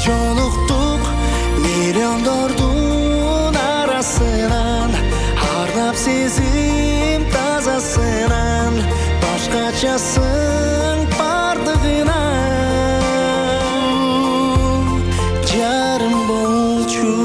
жолуктук миллиондордун арасынан, ардап сезим тазасынан, башкачасың бардыгынан жарым болчу.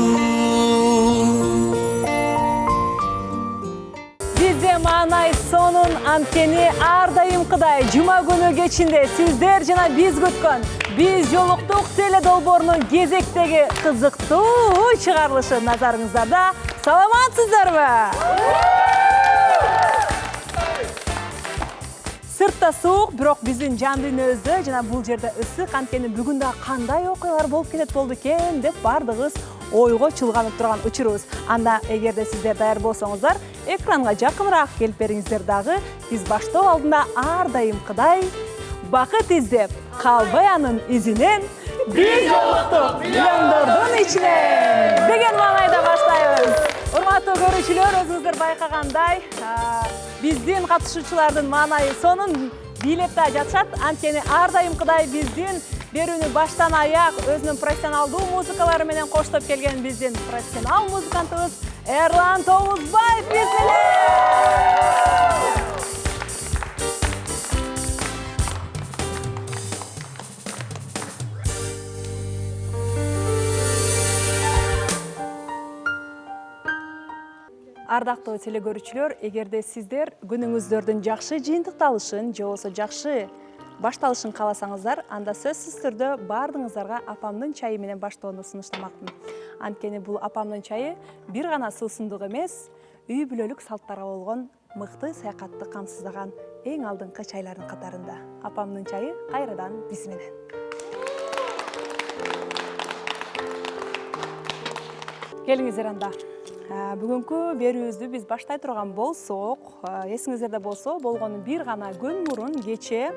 Бизде маанай сонун анткени ар дайым кыдай жума күнү кечинде сиздер жана биз күткөн биз жолуктук теле долбоорунун кезектеги кызыктуу чыгарылышы назарыңыздарда. Саламатсыздарбы? Сыртта суук, бирок биздин жан дүйнөбүздө жана бул жерде ысык. Анткени бүгүн да кандай окуялар болуп кетет болду экен деп бардыгыбыз ойго чулганып турган учурубуз. Анда эгерде сиздер даяр болсоңуздар, экранга жакыныраак келип бериңиздер дагы. Биз баштоо алдында ар дайымкыдай бакыт издеп, калбай анын изинен, биз жолуктук миллиондордун ичинен деген маанайда баштайбыз. Урматтуу көрүүчүлөр, өзүңүздөр байкагандай, биздин катышуучулардын маанайы сонун бийлепте жатышат. Анткени ар дайымкыдай биздин берүүнү баштан аяк өзүнүн профессионалдуу музыкалары менен коштоп келген биздин профессионал музыкантыбыз Эрлан Тобузбаев биз менен. Ардактуу теле көрүүчүлөр, эгерде сиздер күнүңүздөрдүн жакшы жыйынтыкталышын же болбосо жакшы башталышын кааласаңыздар, анда сөзсүз түрдө бардыгыңыздарга апамдын чайы менен баштоону сунуштамакмын. Анткени бул апамдын чайы бир гана суусундук эмес, үй бүлөлүк салттарга болгон мыкты саякатты камсыздаган эң алдыңкы чайлардын катарында. Апамдын чайы кайрадан биз менен. Келиңиздер анда. Бүгүнкү берүүбүздү биз баштай турган болсок, эсиңиздерде болсо, болгону бир гана күн мурун кече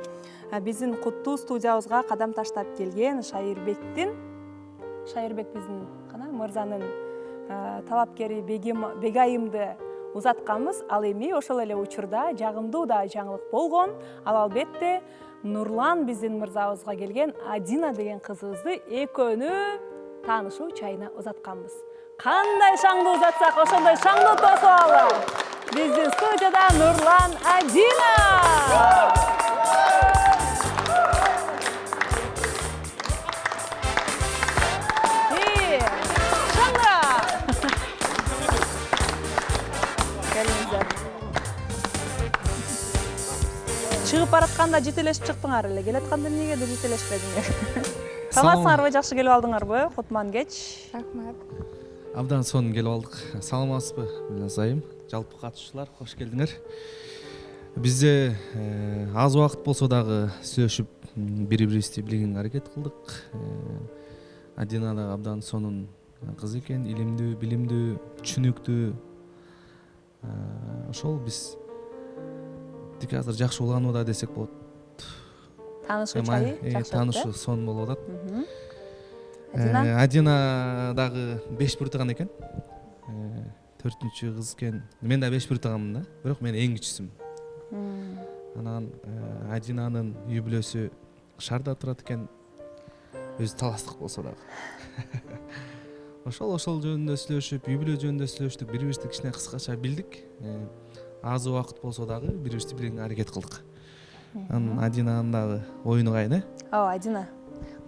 биздин куттуу студиябызга кадам таштап келген Шайырбек биздин мырзанын талапкери Бегайымды узатканбыз. Ал эми ошол эле учурда жагымдуу да жаңылык болгон. Ал албетте Нурлан биздин мырзабызга келген Адина деген кызыбызды экөөнү таанышуу чайына узатканбыз. Кандай шаңды узатсак, ошондой шаңды тосуп алалы. Биздин студияда Нурлан, Адина. Шаңда. Келиңиздер. Чыгып баратканда жетелешип чыктыңар эле. Келатканда эмнеге да жетелешпедиңер? Саламатсыңарбы? Жакшы келип алдыңарбы? Кутман кеч. Рахмат. Абдан сонун келип алдык. Саламатсызбы, Айым? Жалпы катышуулар, кош келдиңер. Бизде аз убакыт болсо дагы сүйлөшүп, бири-бирибизди билгенге аракет кылдык. Адина да абдан сонун кыз экен, илимдүү, билимдүү, түшүнүктүү. Ошол биз тик азыр жакшы уланууда десек болот. Таанышуу чайы жакшы. Таанышуу сонун болуп атат. Адина дагы 5 бир тыган экен. 4-чү кыз экен. Мен да 5 бир тыганмын да, бирок мен эң кичүүсүм. Анан Адинанын үй бүлөсү Шарда турат экен. Өзү таластык болсо дагы. Ошол жөнүндө сүйлөшүп, үй бүлө жөнүндө сүйлөштүк, бири-бирибизди кичине кыскача билдик. Аз убакыт болсо дагы бири-бирибизди билгенге аракет кылдык. Анан Адинанын дагы оюну кайын, Ооба, Адина.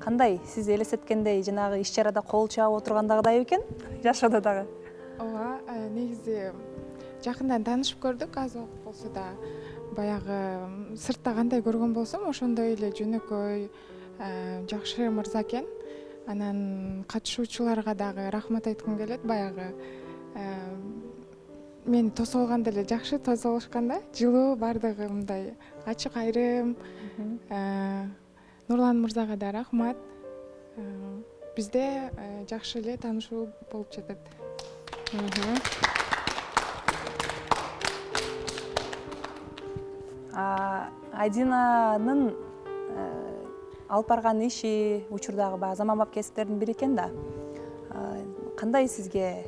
Кандай сиз элестеткендей жанагы иш чарада кол чаап отургандагыдай экен? Жашоодо дагы. Ооба, негизи жакындан таанышып көрдүк, аз убакыт болсо да. Баягы сыртта кандай көргөн болсом, ошондой эле жөнөкөй, жакшы мырза экен. Анан катышуучуларга дагы рахмат айткым келет. Баягы мени тосуп алганда эле жакшы тосуп алышкан да. Жылуу, бардыгы мындай ачык айрым. Нурлан мырзага да рахмат. Бизде жакшы эле таанышуу болуп жатат. Адинанын алып барган иши учурдагы баягы заманбап кесиптердин бири экен да. Кандай сизге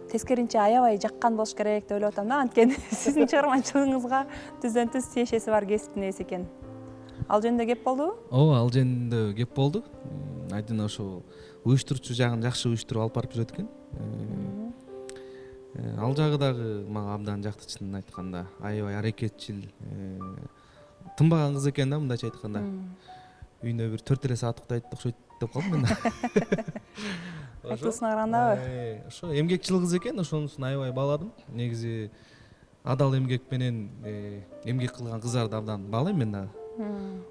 тескеринче аябай жаккан болуш керек деп ойлоп атам да. Анткени сиздин чыгармачылыгыңызга түздөн-түз тиешеси бар кесиптин ээси экен. Ал жөнүндө кеп болдубу? Ооба, ал жөнүндө кеп болду. Айдина ошо уюштуруучу жагын жакшы уюштуруп алып барып жүрөт экен. Ал жагы дагы мага абдан жакты, чынын айтканда. Аябай аракетчил, тынбаган кыз экен да, мындайча айтканда. Үйүнө бир 4 саат уктайт окшойт деп калдым мен. Айтуусуна карагандабы? Ошо эмгекчил кыз экен, ошонусун аябай бааладым. Негизи адал эмгек менен эмгек кылган кыздарды абдан баалайм мен дагы.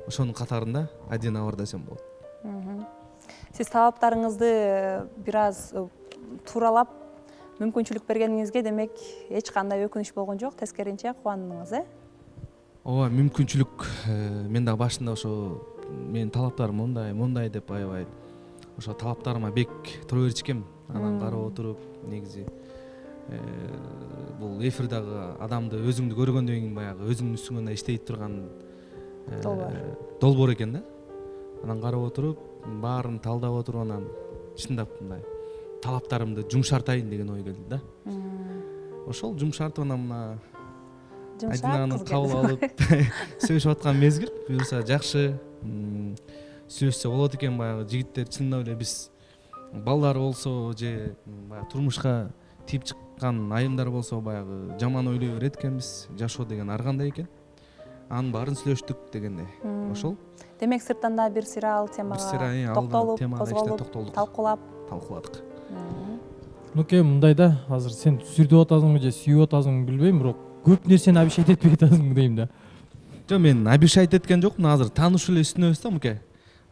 Ошонун катарында Айдина бар десем болот. Сиз талаптарыңызды бир аз тууралап мүмкүнчүлүк бергениңизге демек эч кандай өкүнүч болгон жок, тескерисинче кубандыңыз, Ооба, мүмкүнчүлүк мен дагы башында ошо менин талаптарым мондай деп аябай ошо талаптарыма бек тура берчүкем. Анан карап отуруп, негизи бул эфирдагы адамды өзүңдү көргөндөн кийин баягы өзүңдүн үстүңөн иштей турган долбоор экен да. Анан карап отуруп, баарын талдап отуруп, анан чындап мындай талаптарымды жумшартайын деген ой келди да. Ошол жумшартып анан мына Айдинаны кабыл алып сүйлөшүп аткан мезгил, буюрса жакшы сүйлөшсө болот экен. Баягы жигиттер чындап эле биз балдар болсо же баягы турмушка тийип чыккан айымдар болсо баягы жаман ойлой берет экенбиз. Жашоо деген ар кандай экен. Анын баарын сүйлөштүк дегенде. Ошол. Демек сырттан да бир сериал темага токтолуп, козголуп, талкууладык. Нуке, мындай да, азыр сен сүрдөп атасыңбы же сүйүп атасыңбы билбейм, бирок көп нерсени обещать этпей атасың дейм да. Жок, мен обещать эткен жокмун, азыр таанышуу эле үстүнөбүз да, муке.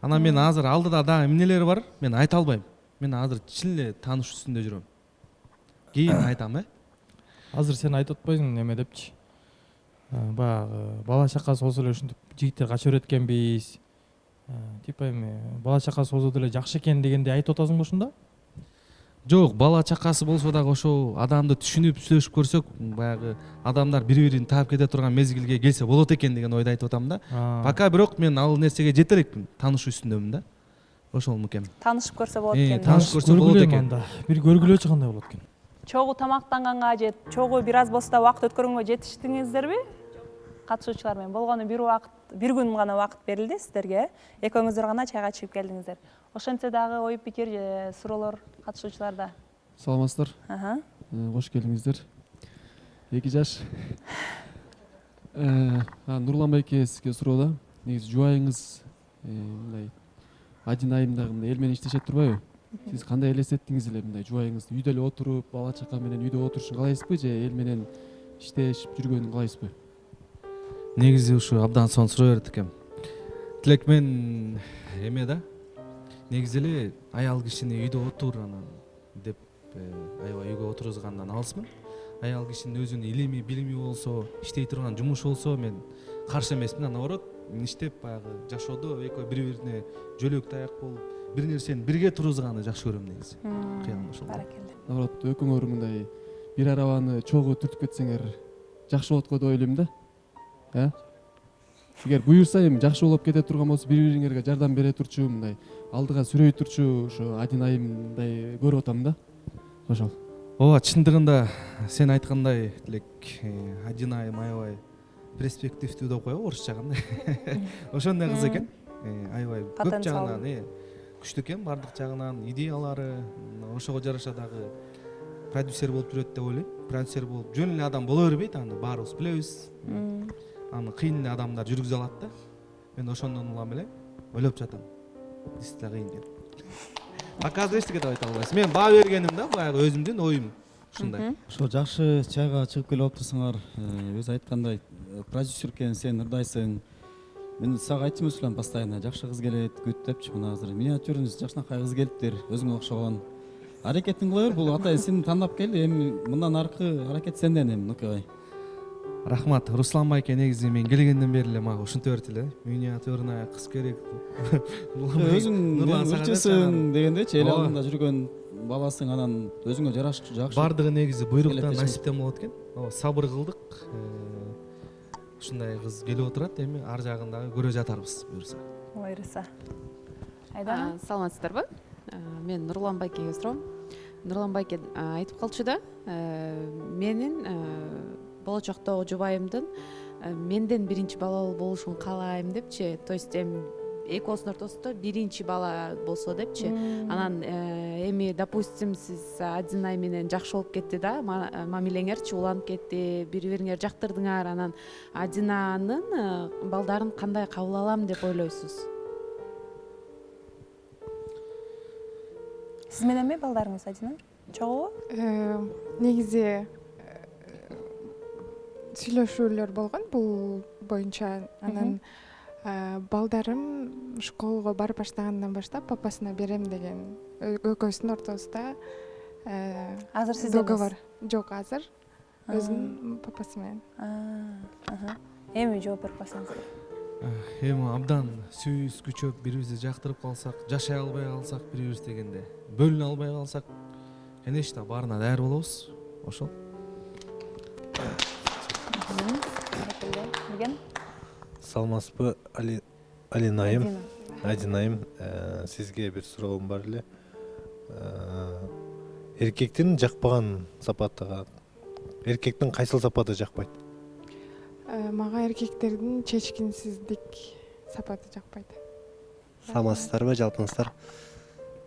Анан мен азыр алдыда дагы эмнелер бар, мен айта албайм. Мен азыр чын эле таанышуу үстүндө жүрөм. Кийин айтам, Азыр сен айтып атпайсың неме депчи. Баягы бала чакасы болсо эле ушинтип жигиттер кача берет экенбиз. Типа эми бала чакасы болсо деле жакшы экен дегенде айтып атасыңбы ушунда? Жок, бала чакасы болсо дагы ошол адамды түшүнүп сүйлөшүп көрсөк, баягы адамдар бири-бирин таап кете турган мезгилге келсе болот экен деген ойду айтып атам да. Пока бирок мен ал нерсеге жете элекмин, таанышуу үстүндөмүн да. Ошол мукем. Таанышып көрсө болот экен. Таанышып көрсө болот экен. Бир көргүлөчү кандай болот экен? Чогуу тамактанганга же чогуу бир аз болсо да убакыт өткөргөнгө жетиштиңиздерби? Катышуучулар менен болгону бир күн гана убакыт берилди сиздерге. Экөөңүздөр гана чайга чыгып келдиңиздер. Ошентсе дагы ой пикир же суроолор катышуучуларда. Саламатсыздар. Кош келиңиздер. 2 жаш. Нурлан байке сизге суроо да. Негизи жубайыңыз мындай Айдина айым дагы мындай эл менен иштешет турбайбы? Сиз кандай элестеттиңиз эле мындай жубайыңыз үйдө эле отуруп, бала чака менен үйдө отурушун каалайсызбы же эл менен иштешип жүргөнүн каалайсызбы? Негизи ушу абдан сонун суроо берет экен. Тилек мен эме да. Негизи эле аял кишини үйдө отур анан деп аябай үйгө отургузгандан алысмын. Аял кишинин өзүнүн илими, билими болсо, иштей турган жумушу болсо мен каршы эмесмин. Наоборот, иштеп баягы жашоодо экөө бири-бирине жөлөк таяк болуп, бир нерсени бирге тургузганды жакшы көрөм негизи. Кыялым ошол. Баракелде. Наоборот, экөөңөр мындай бир арабаны чогуу түртүп кетсеңер жакшы болот го деп ойлойм да. Эгер буюрса эми жакшы болуп кете турган болсо бири-бириңерге жардам бере турчу, мындай алдыга сүрөй турчу ошо Айдина айымдай көрүп атам да. Ошол. Ооба, чындыгында сен айткандай Тилек, Айдина айым аябай перспективдүү деп коебу орусча кандай. Ошондой кыз экен. Аябай көп жагынан күчтүү экен, бардык жагынан идеялары, ошого жараша дагы продюсер болуп жүрөт деп ойлойм. Продюсер болуп жөн эле адам боло бербейт, аны баарыбыз билебиз. Аны кыйын эле адамдар жүргүзө алат да. Мен ошондон улам эле ойлоп жатам. Действительно кыйын экен. Показды эчтеке деп айта албайсың. Мен баа бергеним да, баягы өзүмдүн оюм ушундай. Ошо жакшы чайга чыгып келип отурсуңар. Өзү айткандай, продюсер экен, сен ырдайсың. Мен сага айтчумун Руслан постоянно, жакшы кыз келет, күт депчи. Мына азыр миниатюрыңыз жакшынакай кыз келиптир, өзүңө окшогон. Аракетиң кыла бер, бул атайын сени тандап келди. Эми мындан аркы аракет сенден эми, Нукебай. Рахмат. Руслан байке негизи мен келгенден бери эле мага ушинтип берди эле. Миниатюрная кыз керек. Өзүң өлчөсүң дегендечи, эл алдында жүргөн баласың, анан өзүңө жарашчу жакшы. Бардыгы негизи буйруктан насиптен болот экен. Сабыр кылдык. Ушундай кыз келип отурат, эми ар жагын дагы көрө жатарбыз буюрса. Буюрса. Айдана, саламатсыздарбы? Мен Нурлан байкеге суроом. Нурлан байке айтып калчу да, менин болочоктогу жубайымдын менден биринчи балалуу болушун каалайм депчи. То есть эми экөөсүнүн ортосунда биринчи бала болсо депчи. Анан эми допустим сиз один ай менен жакшы болуп кетти да, мамилеңерчи уланып кетти, бири бириңер жактырдыңар, анан Адинанын балдарын кандай кабыл алам деп ойлойсуз? Сиз менен эмне балдарыңыз Адина? Чогуу? Негизи сүйлөшүүлөр болгон бул боюнча. Анан балдарым школго барып баштагандан баштап папасына берем деген экөөбүздүн ортобузда Азыр сиз договор жок. Азыр өзүнүн папасы менен. Эми жооп берип койсоңуз. Эми абдан сүйүүбүз күчөп, бири-бирибизди жактырып калсак, жашай албай калсак, бири-бирибиз дегенде бөлүнө албай калсак, конечно, баарына даяр болобуз. Ошол. Саламатсызбы, Алинайым, Адинайым, сизге бир суроом бар эле. Эркектин жакпаган сапатыга, эркектин кайсыл сапаты жакпайт? Мага эркектердин чечкинсиздик сапаты жакпайт. Саламатсыздарбы, жалпыңыздар?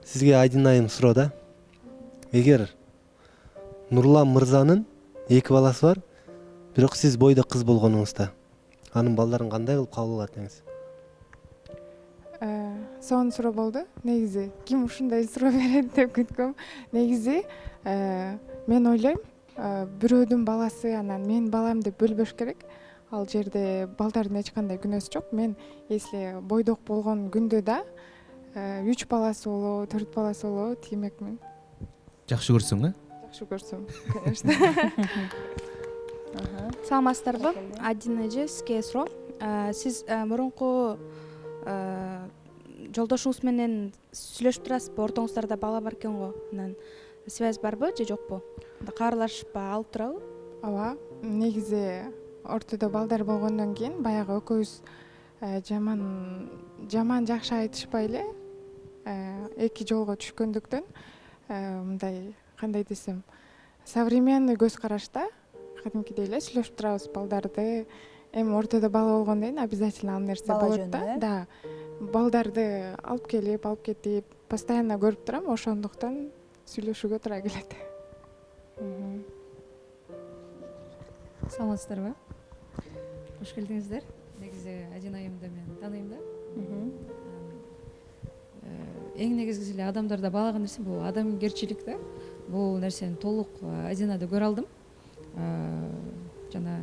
Сизге Адинайым суроодо. Эгер Нурлан мырзанын 2 баласы бар, бирок сиз бойдо кыз болгонуңузда, анын балдарын кандай кылып кабыл алат деңиз? Сонун суроо болду. Негизи ким ушундай суроо берет деп күткөм. Негизи мен ойлойм, бирөөдүн баласы анан менин балам деп бөлбөш керек. Ал жерде балдардын эч кандай күнөөсү жок. Мен если бойдок болгон күндө да 3 баласы болобу, 4 баласы болобу тиймекмин. Жакшы көрсөң, Жакшы көрсөм, конечно. Саламатсыздарбы? Адина эже, сизге суроо. Сиз мурунку жолдошуңуз менен сүйлөшүп турасызбы? Ортоңуздарда бала бар экен го. Анан связь барбы же жокпу? Кааралашып алып турабы? Ооба, негизи ортодо балдар болгондон кийин баягы экөөбүз жаман жакшы айтышпай эле эки жолго түшкөндүктөн мындай кандай десем, современный көз карашта кадимкидей эле сүйлөшүп турабыз балдарды. Эми ортодо бала болгондон кийин обязательно ал нерсе болот да. Да. Балдарды алып келип, алып кетип, постоянно көрүп турам, ошондуктан сүйлөшүүгө туура келет. Саламатсыздарбы? Кош келдиңиздер. Негизи Адинайымды мен тааныйм да. Эң негизгиси эле адамдарда баалаган нерсе бул адамгерчилик да. Бул нерсени толук Адинада көрө алдым. Жана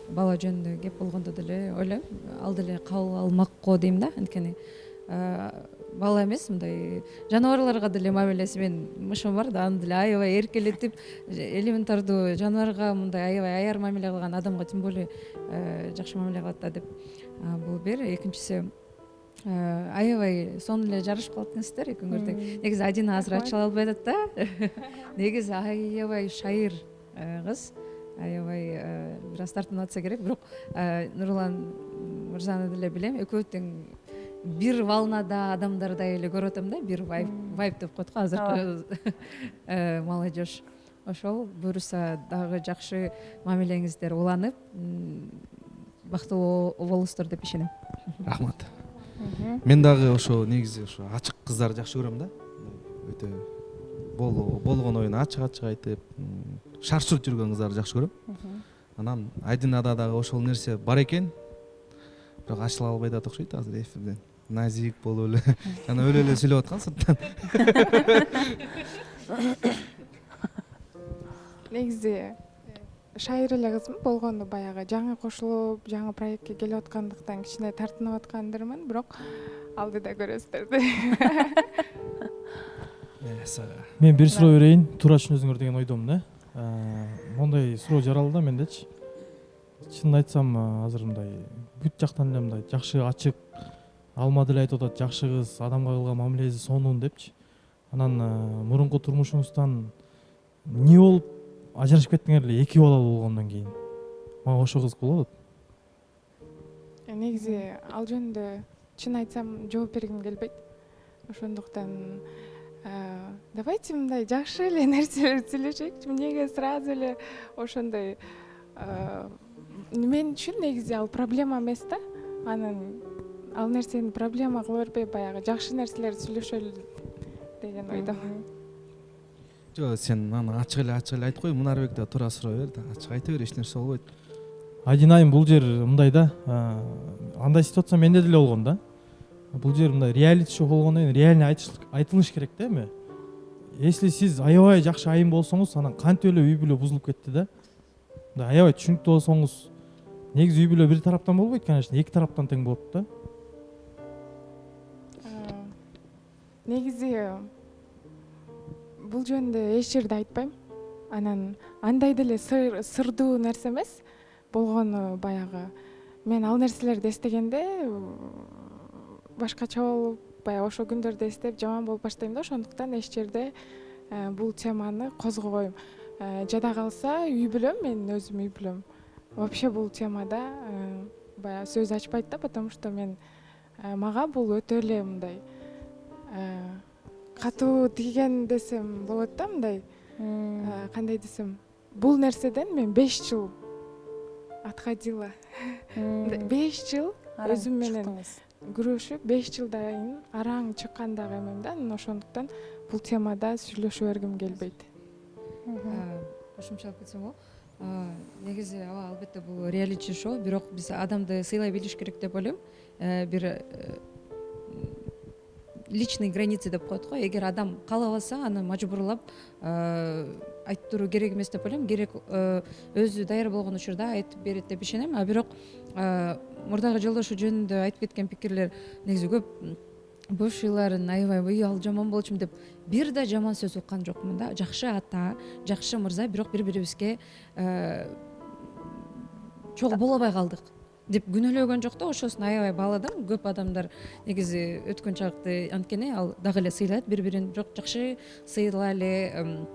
бала жөнүндө кеп болгондо деле ойлойм, ал деле кабыл алмак го дейм да. Анткени бала эмес, мындай жаныбарларга деле мамилеси, мен мышым бар да, аны деле аябай эркелетип, элементардуу жаныбарга мындай аябай аяр мамиле кылган адамга тем более жакшы мамиле кылат да деп. Бул бир. Экинчиси, аябай сонун эле жарышып калат экенсиздер экөөңөр тең. Негизи Адина азыр ачыла албай атат да. Негизи аябай шайыр кыз, аябай бир аз тартынып атса керек, бирок Нурлан мырзаны деле билем, экөө тең бир волнада адамдардай эле көрүп атам да, бир вайб деп коет го азыркы молодежь. Ошол буюрса дагы жакшы мамилеңиздер уланып, бактылуу болосуздар деп ишенем. Рахмат. Мен дагы ошо негизи ошо ачык кыздарды жакшы көрөм да. Өтө болгон оюн ачык айтып, шаршылып жүргөн кыздарды жакшы көрөм. Анан Адинада дагы ошол нерсе бар экен. Бирок ачыла албай да окшойт азыр эфирден. Назик болуп эле, жана өлө эле сүйлөп аткан сырттан. Негизи шайыр эле кызмын, болгондо баягы жаңы кошулуп, жаңы проектке келип аткандыктан кичине тартынып аткандырмын, бирок алдыда көрөсүздөр. Мен бир суроо берейин, туура түшүнөсүңөр деген ойдомун да. Мондай суроо жаралды да мендечи. Чынын айтсам, азыр мындай бүт жактан эле мындай жакшы ачык, алма деле айтып атат, жакшы кыз, адамга кылган мамилеси сонун депчи. Анан мурунку турмушуңуздан эмне болуп ажырашып кеттиңер эле 2 бала болгондон кийин? Мага ошо кызык болот. Негизи ал жөнүндө чын айтсам жооп бергим келбейт. Ошондуктан давайте мындай жакшы эле нерселерди сүйлөшөйүкчү. Эмнеге сразу эле ошондой мен үчүн негизи ал проблема эмес да. Анын ал нерсени проблема кыла бербей баягы жакшы нерселерди сүйлөшөлү деген ойдомун. Жок, сен аны ачык эле айтып кой, Мунарбек да туура суроо бер, ачык айта бер, эч нерсе болбойт. Адин айым бул жер мындай да, андай ситуация менде деле болгон да. Бул жер мындай реалити шоу болгондон кийин реально айтылыш керек да эми. Если сиз аябай жакшы айым болсоңуз, анан кантип эле үй бүлө бузулуп кетти да. Мындай аябай түшүнүктүү болсоңуз, негизи үй бүлө бир тараптан болбойт, конечно, эки тараптан тең болот да. Негизи бул жөнүндө эч жерде айтпайм. Анан андай деле сырдуу нерсе эмес. Болгону баягы мен ал нерселерди эстегенде башкача болуп, баягы ошол күндөрдү эстеп жаман болуп баштайм да. Ошондуктан эч жерде бул теманы козгобойм. Жада калса үй бүлөм, мен өзүм үй бүлөм. Вообще бул темада баягы сөз ачпайт да, потому что мен мага бул өтө эле мындай катуу тийген десем болот да, мындай кандай десем, бул нерседен мен 5 жыл отходила. 5 жыл өзүм менен күрөшүп, 5 жылдан араң чыккан дагы эмем да. Ошондуктан бул темада сүйлөшө бергим келбейт. Кошумчалап кетсем болобу? Негизи албетте бул реалити шоу, бирок биз адамды сыйлай билиш керек деп ойлойм. Бир личный границы деп коет го. Эгер адам каалабаса, аны мажбурлап айттыруу керек эмес деп ойлойм. Керек өзү даяр болгон учурда айтып берет деп ишенем. Бирок мурдагы жолдошу жөнүндө айтып кеткен пикирлер негизи көп бывшийларын аябай ал жаман болчумун деп бир да жаман сөз уккан жокмун да. Жакшы ата, жакшы мырза, бирок бири-бирибизге чогуу боло албай калдык деп күнөөлөгөн жок да. Ошосун аябай бааладым. Көп адамдар негизи өткөн чакты анткени ал дагы эле сыйлайт бири-бирин. Жок, жакшы сыйлайлы,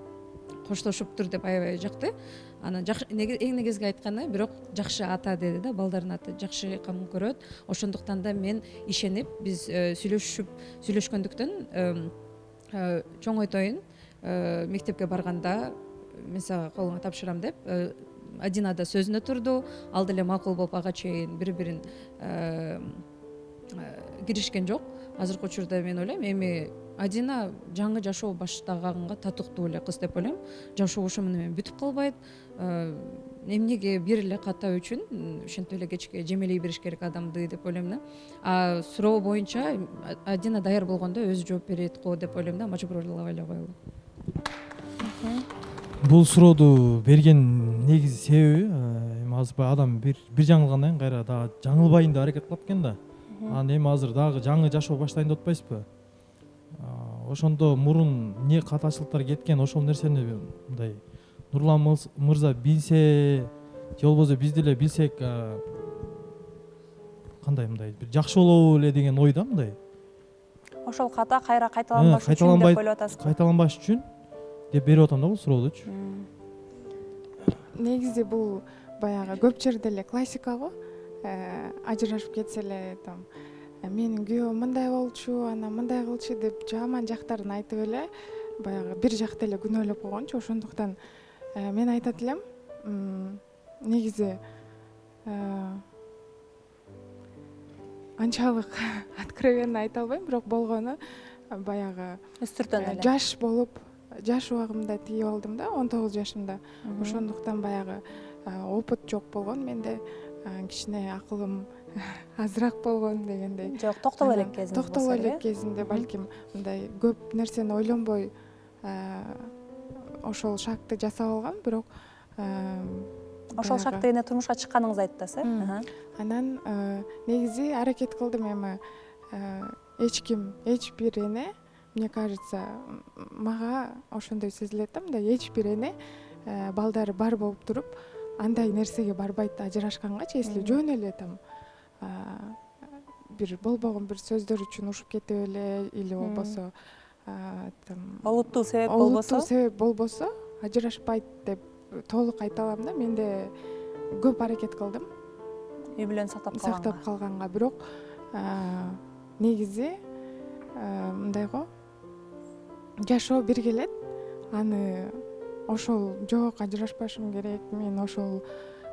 коштошуптур деп аябай жакты. Анан эң негизги айтканы, бирок жакшы ата деди да, балдардын аты жакшы кам көрөт. Ошондуктан да мен ишенип, биз сүйлөшкөндүктөн чоң ойтоюн мектепке барганда мен сага колуңа тапшырам деп Адина да сөзүнө турду. Ал деле макул болуп ага чейин бири-бирин киришкен жок. Азыркы учурда мен ойлойм, эми Адина жаңы жашоо баштаганга татыктуу эле кыз деп ойлойм. Жашоо ошо менен бүтүп калбайт. Эмнеге бир эле ката үчүн ушинтип эле кечке жемелей бериш керек адамды деп ойлойм да. Суроо боюнча Адина даяр болгондо өзү жооп берет го деп ойлойм да, мажбурлабай эле коелу. Бул сурооду берген негизи себеби азыр адам бир жаңылгандан кийин кайра дагы жаңылбайын деп аракет кылат экен да. Анан эми азыр дагы жаңы жашоо баштайын деп атпайсызбы? Ошондо мурун эмне катачылыктар кеткен, ошол нерсени мындай Нурлан мырза билсе, же болбосо биз деле билсек кандай мындай бир жакшы болобу эле деген ойда мындай. Ошол ката кайра кайталанбаш үчүн деп ойлоп атасызбы? Кайталанбаш үчүн деп берип атам да бул суроодучу. Негизи бул баягы көп жерде эле классика го. Ажырашып кетсе эле там менин күйөөм мындай болчу, ана мындай кылчу деп жаман жактарын айтып эле баягы бир жакты эле күнөөлөп койгончу. Ошондуктан мен айтат элем, негизи анчалык откровенно айта албайм, бирок болгону баягы үстүртөн эле жаш болуп, жаш убагымда тийип алдым да, 19 жашымда. Ошондуктан баягы опыт жок болгон менде, кичине акылым азыраак болгон дегендей. Жок, токтоло элек кезинде. Токтоло элек кезинде балким мындай көп нерсени ойлонбой ошол шагты жасап алгам, бирок ошол шакты эне турмушка чыкканыңызды айттыңыз, э? Анан негизи аракет кылдым эми эч ким, эч бир эне, мне кажется, мага ошондой сезилет да, мындай эч бир эне балдары бар болуп туруп андай нерсеге барбайт ажырашкангачы, если жөн эле там бир болбогон бир сөздөр үчүн ушуп кетип эле или болбосо олуттуу себеп болбосо ажырашпайт деп толук айта алам да. Менде көп аракет кылдым үй бүлөнү сактап калганга, бирок негизи мындай го, жашоо бир келет, аны ошол жок ажырашпашым керек, мен ошол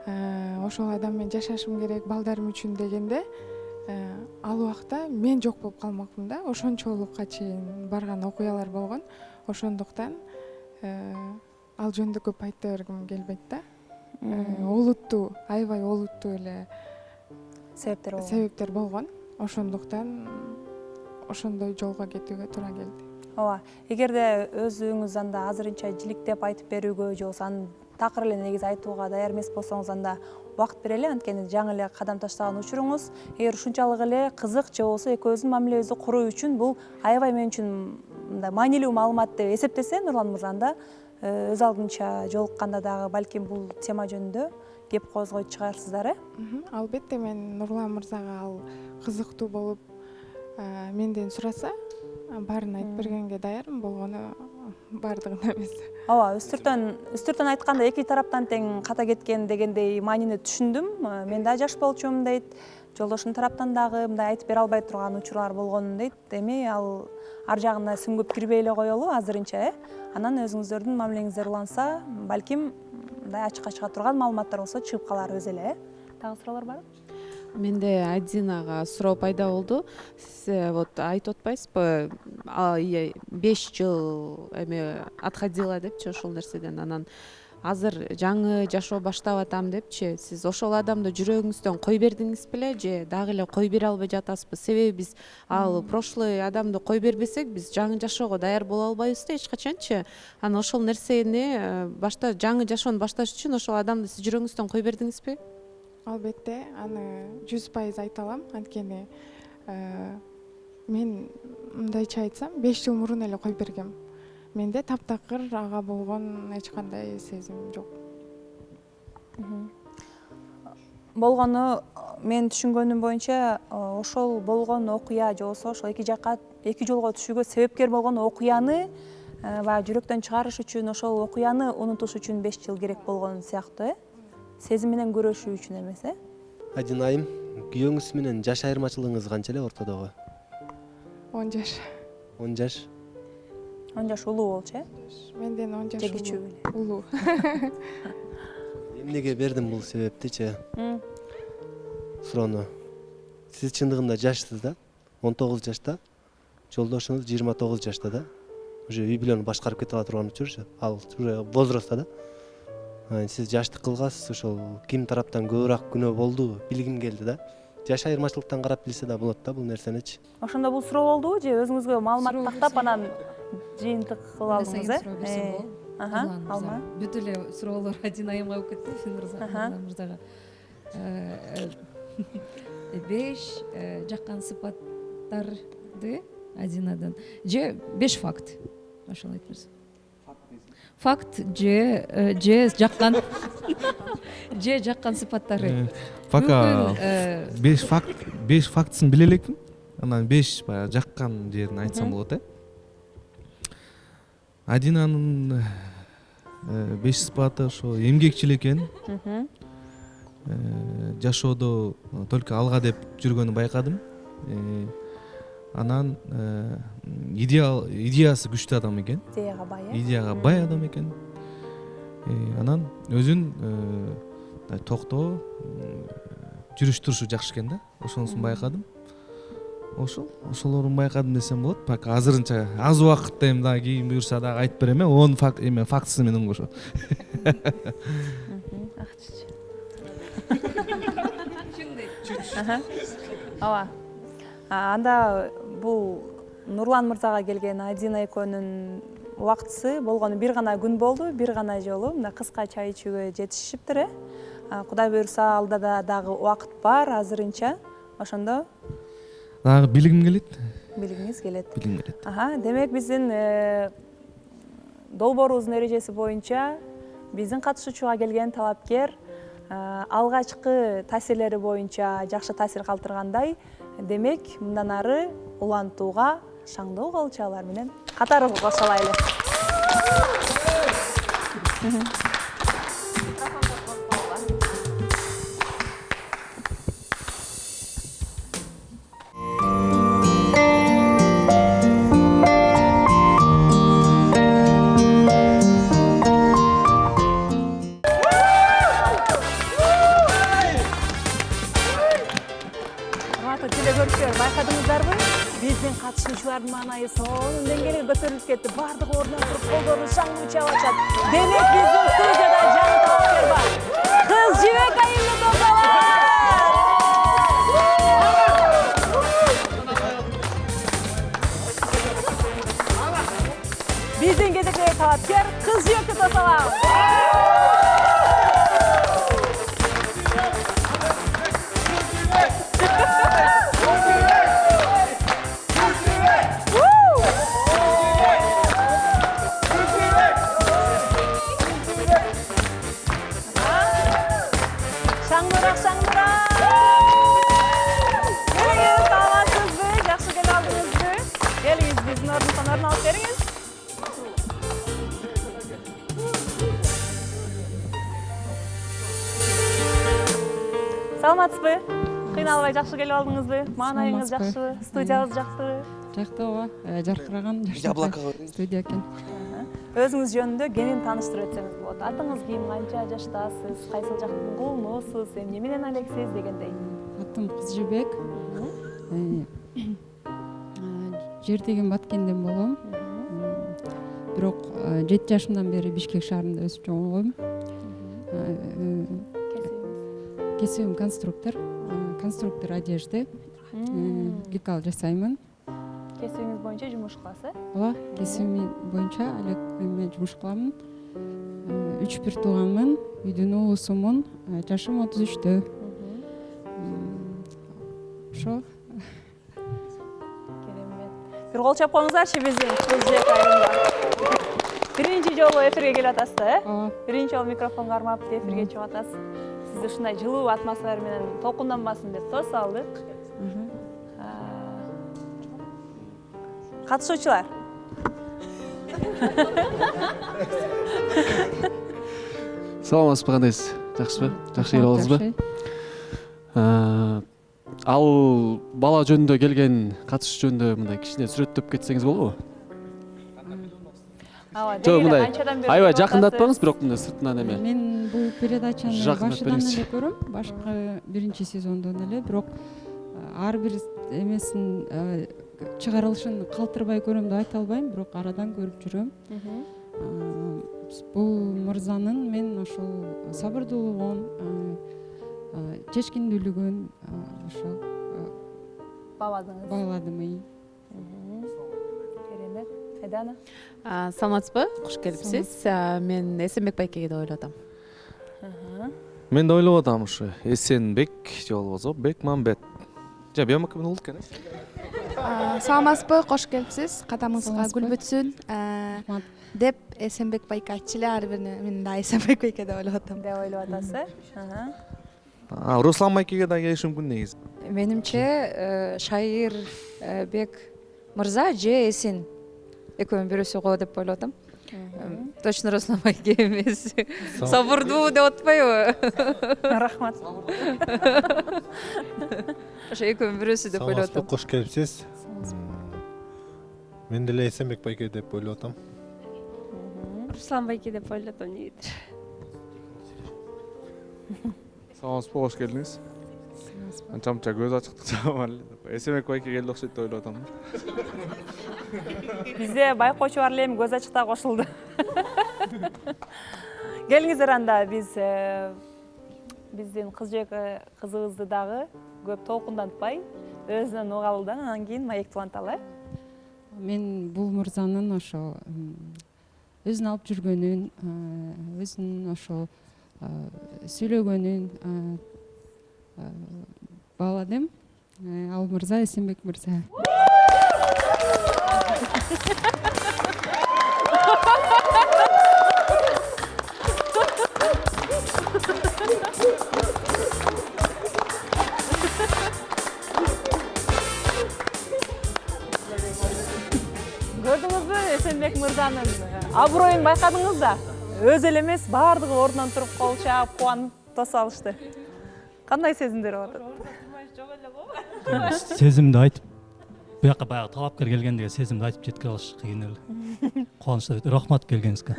адам менен жашашым керек балдарым үчүн дегенде ал убакта мен жок болуп калмакмын да, ошончолукка чейин барган окуялар болгон. Ошондуктан ал жөнүндө көп айта бергим келбейт да. Олуттуу, аябай олуттуу эле себептер болгон. Ошондуктан ошондой жолго кетүүгө туура келди. Ооба, эгерде өзүңүз анда азырынча жиликтеп айтып берүүгө же болбосо анын такыр эле негизи айтууга даяр эмес болсоңуз, анда убакыт берели, анткени жаңы эле кадам таштаган учуруңуз. Эгер ушунчалык эле кызык же болбосо экөөбүздүн мамилебизди куруу үчүн бул аябай мен үчүн мындай маанилүү маалымат деп эсептесе, Нурлан мырза, анда өз алдынча жолукканда дагы балким бул тема жөнүндө кеп козгойт чыгарсыздар, Албетте, мен Нурлан мырзага ал кызыктуу болуп менден сураса, баарын айтып бергенге даярмын, болгону баардыгын эмес. Ооба, үстүртөн айтканда эки тараптан тең ката кеткен дегендей маанини түшүндүм. Мен да жаш болчумун дейт, жолдошум тараптан дагы мындай айтып бере албай турган учурлар болгонун дейт. Эми ал ар жагына сүңгүп кирбей эле коелу азырынча, Анан өзүңүздөрдүн мамилеңиздер уланса, балким мындай ачыкка чыга турган маалыматтар болсо чыгып каларбыз эле. Дагы суроолор барбы? Менде Адинага суроо пайда болду. Сиз вот айтып атпайсызбы, 5 жыл эме отходила депчи ошол нерседен. Анан азыр жаңы жашоо баштап атам депчи. Сиз ошол адамды жүрөгүңүздөн кой бердиңиз беле же дагы эле кой бере албай жатасызбы? Себеби биз ал прошлый адамды кой бербесек, биз жаңы жашоого даяр боло албайбыз да эч качанчы. Анан ошол нерсени жаңы жашоону башташ үчүн ошол адамды сиз жүрөгүңүздөн кой бердиңизби? Албетте, аны 100% айта алам, анткени мен мындайча айтсам, 5 жыл мурун эле кой бергем. Менде таптакыр ага болгон эч кандай сезим жок. Болгону мен түшүнгөнүм боюнча, ошол болгон окуя же болбосо ошол эки жолго түшүүгө себепкер болгон окуяны баягы жүрөктөн чыгарыш үчүн, ошол окуяны унутуш үчүн 5 жыл керек болгон сыяктуу, сезим менен көрөшүү үчүн эмес, Адина айым, күйөөңүз менен жаш айырмачылыгыңыз канча эле ортодогу? 10 жаш. 10 жаш. 10 жаш улуу болчу, Менден 10 жаш же кичүү беле? улуу. Эмнеге бердим бул себептичи? Суроону. Сиз чындыгында жашсыз да? 19 жашта. Жолдошуңуз 29 жашта да? Уже үй бүлөнү башкарып кете ала турган учурчу. Ал уже возрастта да? Сиз жаштык кылгасыз, ошол ким тараптан көбүрөөк күнөө болду билгим келди да. Жаш айырмачылыктан карап билсе да болот да бул нерсеничи. Ошондо бул суроо болдубу же өзүңүзгө маалымат тактап анан жыйынтык кылып алдыңыз, Алма. Бүт эле суроолор Адина айымга болуп кетти, мырзага. 5 жаккан сыпаттарды Адинадан. Же 5 факт. Ошол айтып берсең. Факт же жаккан сыпаттары. Пока 5 фактысын биле элекмин. Анан 5 баягы жаккан жерин айтсам болот, Адинанын 5 сыпаты ошо эмгекчил экен. Жашоодо только алга деп жүргөнүн байкадым. Анан идеясы күчтүү адам экен. Идеяга бай адам экен. Анан өзүн токтоо, жүрүш турушу жакшы экен да. Ошонусун байкадым. Ошолорун байкадым десем болот. Пока азырынча аз убакытта эми дагы кийин буюрса дагы айтып берем, он фактысы менен кошо. Ооба. Анда бул Нурлан мырзага келген Адина экөөнүн убактысы болгону бир гана күн болду, бир гана жолу мына кыска чай ичүүгө жетишиптир. Кудай буюрса алда дагы убакыт бар азырынча. Ошондо дагы билгим келет. Билгиңиз келет. Билгим келет. Демек биздин долбоорубуздун эрежеси боюнча биздин катышуучуга келген талапкер алгачкы таасирлери боюнча жакшы таасир калтыргандай, демек мындан ары улантууга шаңдоо калчалар менен катарыбызга кошулайлы. маанайы сонун деңгээлге көтөрүлүп кетти. Бардык ордунан туруп колдорду шаңдуу чаап атышат. Демек биздин студияда жаңы талапкер бар. Кыз жибек айымды тосалар. Биздин кезектеги талапкер кыз жибекти тосалар. Шаңдырақ, шаңдырақ! Келіңіз, саламатсызбы? Жақсы келе алдыңызбы? Келіңіз, біздің орнымыздан орын алып беріңіз. Саламатсызбы? Қиналбай жақсы келе алдыңызбы? Маанайыңыз жақсы, студиябыз жақсы. Жақты ооба, жарқыраған студия экен. Өзіңіз жөнүндө кенен тааныштырып өтсөңүз болот. Атыңыз ким, канча жаштасыз, кайсыл жактын кулунусуз, эмне менен алексиз дегендей. Атым Кыз Жибек. Жер деген Баткенден болом. Бирок 7 жашымдан бери Бишкек шаарында өсүп чоңойгом. Кесибим конструктор одежды. Лекал жасаймын. Кесибиңиз боюнча жумуш кыласыз? Ооба, кесибим боюнча алек эме жумуш кыламын. 3 бир тууганмын, үйдүн уулусумун, жашым 33-тө. Ошо. Керемет. Бир кол чап коюңуздарчы биздин Кыз Жибек айымга. Биринчи жолу эфирге келип атасыз, э? Ооба. Биринчи жолу микрофонго кармап эфирге чыгып атасыз. Сизди ушундай жылуу атмосфера менен толкунданбасын деп тосуп алдык. Катышуучулар. Саламатсызбы, кандайсыз? Жакшыбы? Жакшы келип алдыңызбы? Ал бала жөнүндө келген катышуучу жөнүндө мындай кичине сүрөттөп кетсеңиз болобу? Жок, мындай аябай жакындатпаңыз, бирок мындай сыртынан эме. Мен бул передачаны башынан эле көрөм, башкы биринчи сезондон эле, бирок ар бир эмесин чыгарылышын калтырбай көрөм деп айта албайм, бирок арадан көрүп жүрөм. Бул мырзанын мен ошол сабырдуулугун, чечкиндүүлүгүн ошо бааладым. Керемет. Айдана. Саламатсызбы? Кош келипсиз. Мен Эсенбек байкеге деп ойлоп атам. Мен да ойлоп атам ушу Эсенбек же болбосо Бекмамбет. Же биомака менен улут экен. Саламатсызбы? Кош келипсиз. Кадамыңызга гүл бүтсүн деп Эсенбек байке айтчу эле, ар бирине мен да Эсенбек байке деп ойлоп атам. Деп ойлоп атасыз. Руслан байкеге да келиши мүмкүн негизи. Менимче шайыр Бек мырза же Эсен экөөнүн бирөөсү го деп ойлоп атам. Точно Руслан байке эмес. Сабырдуу деп атпайбы? Рахмат. Ошо экөөнүн бирөөсү деп ойлоп атам. Кош келипсиз. Мен деле Эсенбек байке деп ойлоп атам. Руслан байке деп ойлоп атам негизи. Саламатсызбы, кош келдиңиз. Анча-мынча көз ачыктык жагам эле. Эсенбек байке келди окшойт деп ойлоп атам. Бизде байкоочу бар эле эми көз ачыкта кошулду. Келиңиздер анда биздин Кыз Жибек кызыбызды дагы көп толкундантпай, өзүнөн угалы да, анан кийин маекти уланталы. Мен бул мырзанын ошо өзүн алып жүргөнүн, өзүнүн ошо сүйлөгөнүн бааладым. Ал мырза Эсенбек мырза. Көрдүңүзбү Эсенбек мырзанын аброюн байкадыңыз да? Өз эле эмес, баардыгы ордунан туруп кол чаап, кубанып тосуп алышты. Кандай сезимдер бар? Сезимди айтып, буяка баягы талапкер келгендиге сезимди айтып жеткире алыш кыйын эле. Кубанычта өтө рахмат келгениңизге.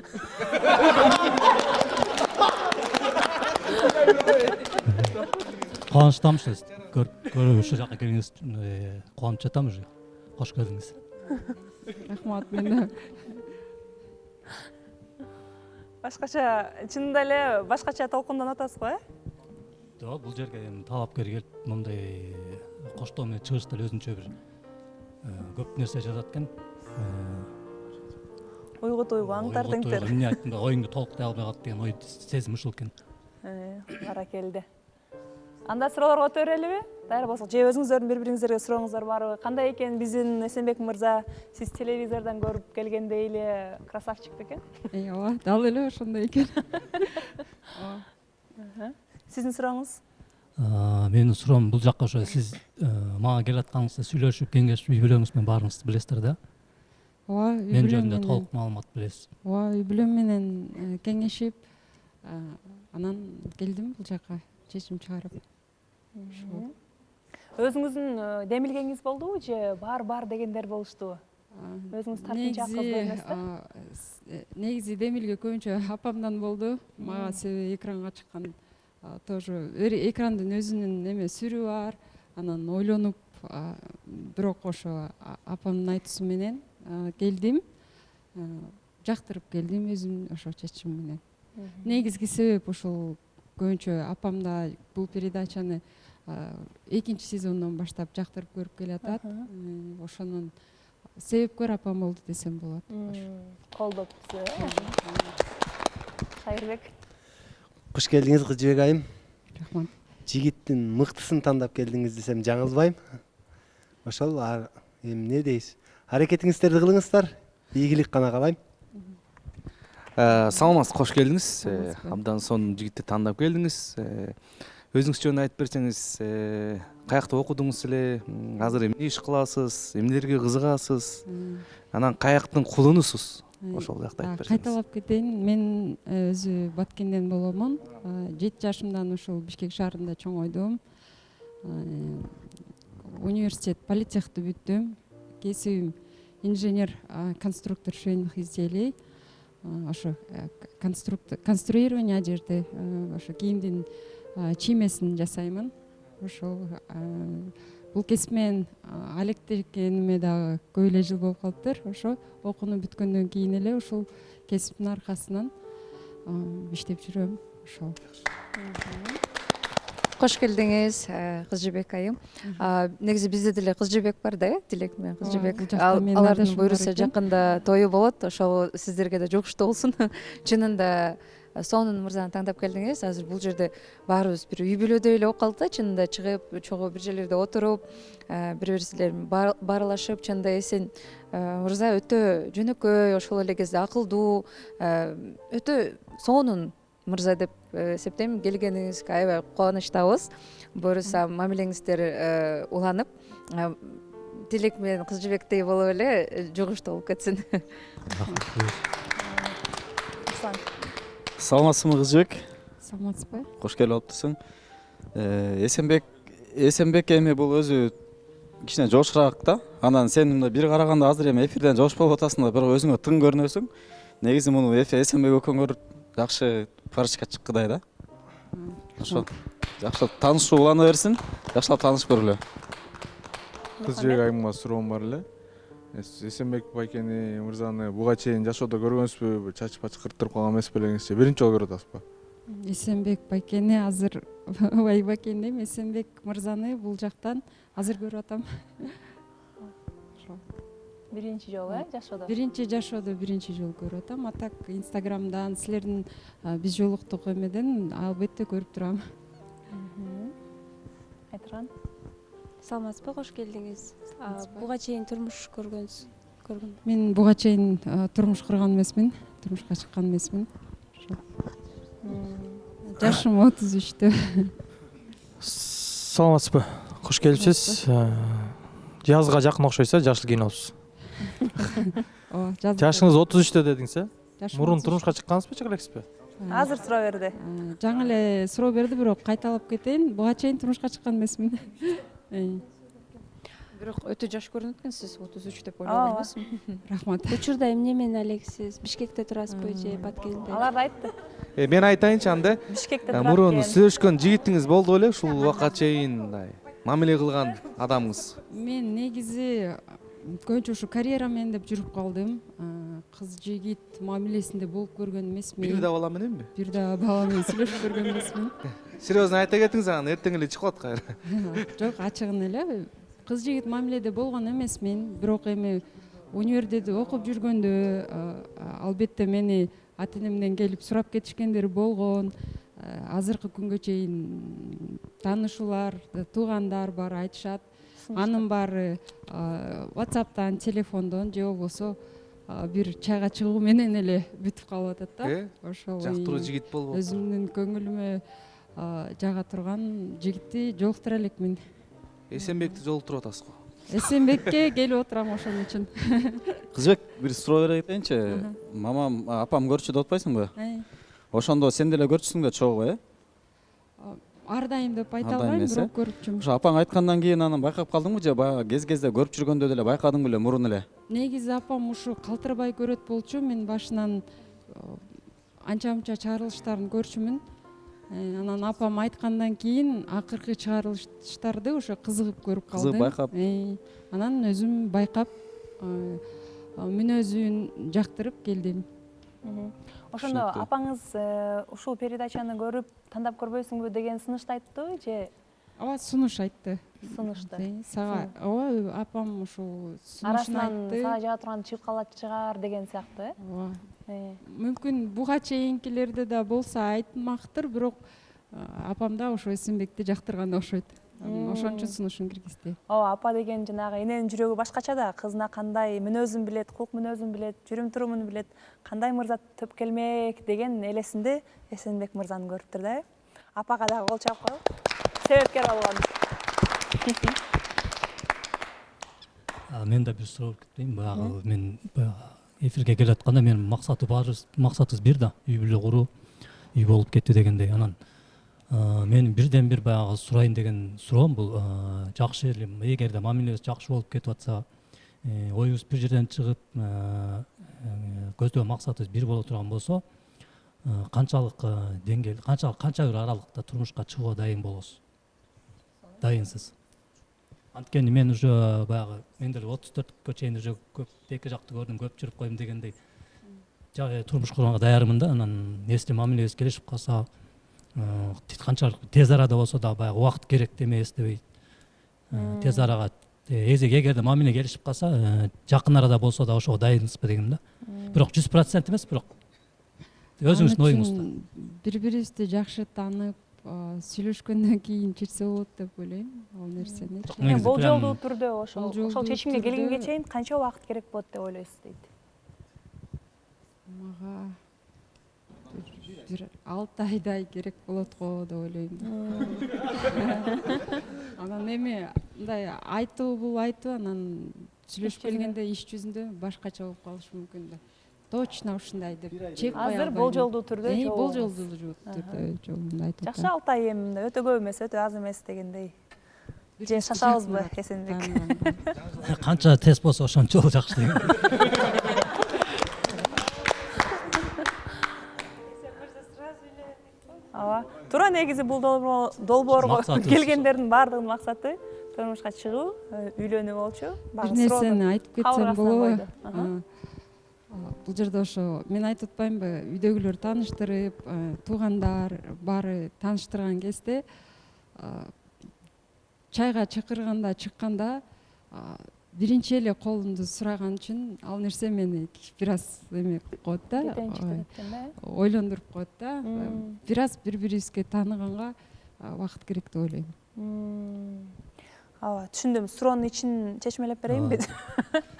Кубанычтамын, көрүп ушул жака келгениңиз кубанып жатам уже. Кош келдиңиз. Рахмат, мен Башкача, чынында эле башкача толкундан атасыз го, Жок, бул жерге эми талапкер келип мындай коштоо менен чыгышта эле өзүнчө бир көп нерсе жазат экен. Уйгут аңтар теңтер. Эмне айттым да, оюңду толуктай албай калды деген ой сезим ушул экен. Баракелде. Анда суроолорго өтөрөлүбү? Даяр болсок, же өзүңүздөрдүн бири-бириңиздерге сурооңуздар барбы? Кандай экен биздин Эсенбек мырза, сиз телевизордон көрүп келгендей эле красавчик бекен? Ооба, дал эле ошондой экен. Сиздин сурооңуз? Менин суроом бул жакка ошо сиз мага келатканыңызда сүйлөшүп, кеңешип, үй бүлөңүз менен баарыңызды билесиздер да? Ооба, үй Мен бүлөм жөнүндө менен. толук маалымат билесиз. Ооба, үй бүлөм менен кеңешип, анан келдим бул жака чечим чыгарып. Өзүңүздүн демилгеңиз болдубу же бар дегендер болуштубу? Өзүңүз тартынча кызды эмес Негизи демилге көбүнчө апамдан болду. Мага себеби экранга чыккан тоже экрандын өзүнүн эме сүрү бар. Анан ойлонуп, бирок ошо апамдын айтуусу менен келдим. Жактырып келдим өзүм ошо чечим менен. Негизги себеп ушул көбүнчө апамда бул передачаны экинчи сезондон баштап жактырып көрүп келатат. Ошонун себепкөр апам болду десем болот. Колдопту. Кайырбек. Куш келдиңиз Кызжыбек айым. Рахмат. Жигиттин мыктысын тандап келдиңиз десем жаңылбайм. Ошол эми не дейсиз? Аракетиңиздерди кылыңыздар. Ийгилик гана каалайм. Саламатсыз, кош келдиңиз. Абдан сонун жигитти тандап келдиңиз. Өзүңүз жөнүндө айтып берсеңиз, каякта окудуңуз эле, азыр эмне иш кыласыз, эмнелерге кызыгасыз, анан каяктын кулунусуз? Ошол жакта айтып берсеңиз. Кайталап кетейин, мен өзү Баткенден боломун. 7 жашымдан ушул Бишкек шаарында чоңойдум. Университет политехти бүттүм. Кесибим инженер конструктор швейных изделий. Ошо конструирование одежды, ошо кийимдин чиймесин жасаймын. Ошол бул кесип менен алектенгениме дагы көп эле жыл болуп калыптыр. Ошо окууну бүткөндөн кийин эле ушул кесиптин аркасынан иштеп жүрөм. Ошол. Кош келдиңиз, Кызжыбек айым. Негизи бизде деле Кызжыбек бар да, Тилек менен Кызжыбек. Алардын буюрса жакында тою болот, ошол сиздерге да жугуштуу болсун. Чынында сонун мырзаны тандап келдиңиз. Азыр бул жерде баарыбыз бир үй бүлөдөй эле болуп калдык да, чынында чыгып, чогуу бир жерлерде отуруп, бири-бирибиздерди бааралашып, чынында Эсен мырза өтө жөнөкөй, ошол эле кезде акылдуу, өтө сонун мырза деп эсептейм. Келгениңизге аябай кубанычтабыз. Буюрса мамилеңиздер уланып, Тилек менен Кызжыбектей болуп эле жугуштуу болуп кетсин. Саламатсызбы Кызжыбек? Саламатсызбы? Кош келип алыптырсың. Эсенбек эми бул өзү кичине жошураак да. Анан сен мындай бир караганда азыр эми эфирден жошуп болуп атасың да, бирок өзүңө тың көрүнөсүң. Негизи муну Эсенбек экөөңөр жакшы парочка чыккыдай да. Ошо. Жакшы таанышуу улана берсин. Жакшылап таанышып көргүлө. Кызжыбек айымга суроом бар эле. Эсенбек байкени мырзаны буга чейин жашоодо көргөнсүзбү? Чачып ачкыртып калган эмес белеңизчи? Биринчи жолу көрүп атасызбы? Эсенбек байкени азыр байкени дейм, Эсенбек мырзаны бул жактан азыр көрүп атам. Биринчи жолу жашоодо? Биринчи жолу көрүп атам. А так Инстаграмдан силердин биз жолуктук эмеден албетте көрүп турам. Айтырган. Саламатсызбы, кош келдиңиз. Буга чейин турмуш көргөнсүз? Мен буга чейин турмуш курган эмесмин, турмушка чыккан эмесмин. Жашым 33-тө. Саламатсызбы, кош келипсиз. Жазга жакын окшойсуз, жашыл кийинип алыпсыз. Жашыңыз 33-тө дедиңиз, мурун турмушка чыккансызбы, чыга элексизби? Азыр суроо берди. Жаңы эле суроо берди, бирок кайталап кетейин. Буга чейин турмушка чыккан эмесмин. Бирок өтө жаш көрүнөт экенсиз, 33 деп ойлогон эмесмин. Рахмат. Учурда эмне менен элексиз? Бишкекте турасызбы же Баткенде? Алар айтты. Мен айтайынчы анда. Бишкекте турат. Мурун сүйлөшкөн жигитиңиз болду беле ушул убакка чейин мамиле кылган адамыңыз? Мен негизи көбүнчө ушу карьера менен деп жүрүп калдым. Кыз жигит мамилесинде болуп көргөн эмесмин. Бир да бала мененби? Бир да бала менен сүйлөшүп көргөн эмесмин. Серьезно айта кетиңиз, анан эртең эле чыгып калат кайра. Жок, ачыгын эле кыз жигит мамиледе болгон эмесмин. Бирок эми универде окуп жүргөндө албетте мени ата энемден келип сурап кетишкендери болгон. Азыркы күнгө чейин таанышуулар, туугандар бар айтышат. Анын баары WhatsApp'тан, телефондон же болбосо бир чайга чыгуу менен эле бүтүп калып атат да. Ошол жактыруу жигит болбопту. Өзүмдүн көңүлүмө жага турган жигитти жолуктура элекмин. Эсенбекти жолуктуруп атасыз го. Эсенбекке келип отурам ошон үчүн. Кызбек, бир суроо бере кетейинчи. Мамам, апам көрчү деп атпайсыңбы? Ошондо сен деле көрчүсүң да чогуу, Ар дайым деп айта албайм, бирок көрчүм. Ошо апаң айткандан кийин анан байкап калдыңбы же баягы кез-кезде көрүп жүргөндө деле байкадың беле мурун эле? Негизи апам ушу калтырбай көрөт болчу. Мен башынан анча-мынча чыгарылыштарын көрчүмүн. Анан апам айткандан кийин акыркы чыгарылыштарды ошо кызыгып көрүп калдым. Кызыгып байкап. Анан өзүм байкап мүнөзүн жактырып келдим. Ошондо апаңыз ушул передачаны көрүп тандап көрбөйсүңбү деген сунушты айттыбы же? Ооба, сунуш айтты. Сунушты. Сага, ооба, апам ушул сунушун айтты. Сага жага турган чыгып калат чыгар деген сыяктуу, Ооба. Мүмкүн буга чейинкилерде да болсо айтмактыр, бирок апам да ошо Эсенбекти жактырганда окшойт. Ошон үчүн сунушун киргизди. Ооба, апа деген жанагы эненин жүрөгү башкача да, кызына кандай мүнөзүн билет, кулк мүнөзүн билет, жүрүм турумун билет, кандай мырза төп келмек деген элесинде Эсенбек мырзаны көрүптүр да. Апага дагы кол чаап коелу. Себепкер болгон. Мен да бир суроо кетейин. Баягы мен эфирге келип атканда менин максатыбыз бир да, үй бүлө куруу, үй болуп кетти дегендей. Анан мен бирден бир баягы сурайын деген суроом бул жакшы эле, эгерде мамилебиз жакшы болуп кетип атса, оюбуз бир жерден чыгып, көздөгөн максатыбыз бир боло турган болсо, канчалык деңгээл, канча бир аралыкта турмушка чыгууга дайын болосуз? Дайынсыз. Анткени мен уже баягы мен деле 34кө чейин уже көп эки жакты көрдүм, көп жүрүп койдум дегендей. Турмуш курганга даярмын да. Анан если мамилебиз келишип калса, канчалык тез арада болсо да баягы убакыт керек деме эстебейт. Тез арага эгерде мамиле келишип калса, жакын арада болсо да ошого дайынсызбы дегем да. Бирок 100% эмес, бирок өзүңүздүн оюңузда. Бири-бирибизди жакшы таанып, сүйлөшкөндөн кийин чечсе болот деп ойлойм ал нерсени. Болжолдуу түрдө ошол чечимге келгенге чейин канча убакыт керек болот деп ойлойсуз дейт? Мага бир 6 айдай керек болот го деп ойлойм. Анан эми мындай айтуу бул айтуу, анан сүйлөшүп келгенде иш жүзүндө башкача болуп калышы мүмкүн да. Точно ушундай деп чек кое албайм. Азыр болжолдуу түрдө болжолдуу түрдө айтып атам. Жакшы, 6 ай эми өтө көп эмес, өтө аз эмес дегендей. Же шашабызбы, Эсенбек? Канча тез болсо ошончо жакшы деген. Ооба. Туура, негизи бул долбоорго келгендердин баардыгынын максаты турмушка чыгуу, үйлөнүү болчу. Бир нерсени айтып кетсем болобу? Бул жерде ошо мен айтып атпаймынбы, үйдөгүлөр тааныштырып, туугандар баары тааныштырган кезде чайга чакырганда, чыкканда биринчи эле колумду сураган үчүн ал нерсе мени бир аз эме кылып коет да, ойлондуруп коет да. Бир аз бири-бирибизге тааныганга убакыт керек деп ойлойм. Ооба, түшүндүм. Суроонун ичин чечмелеп берейинби?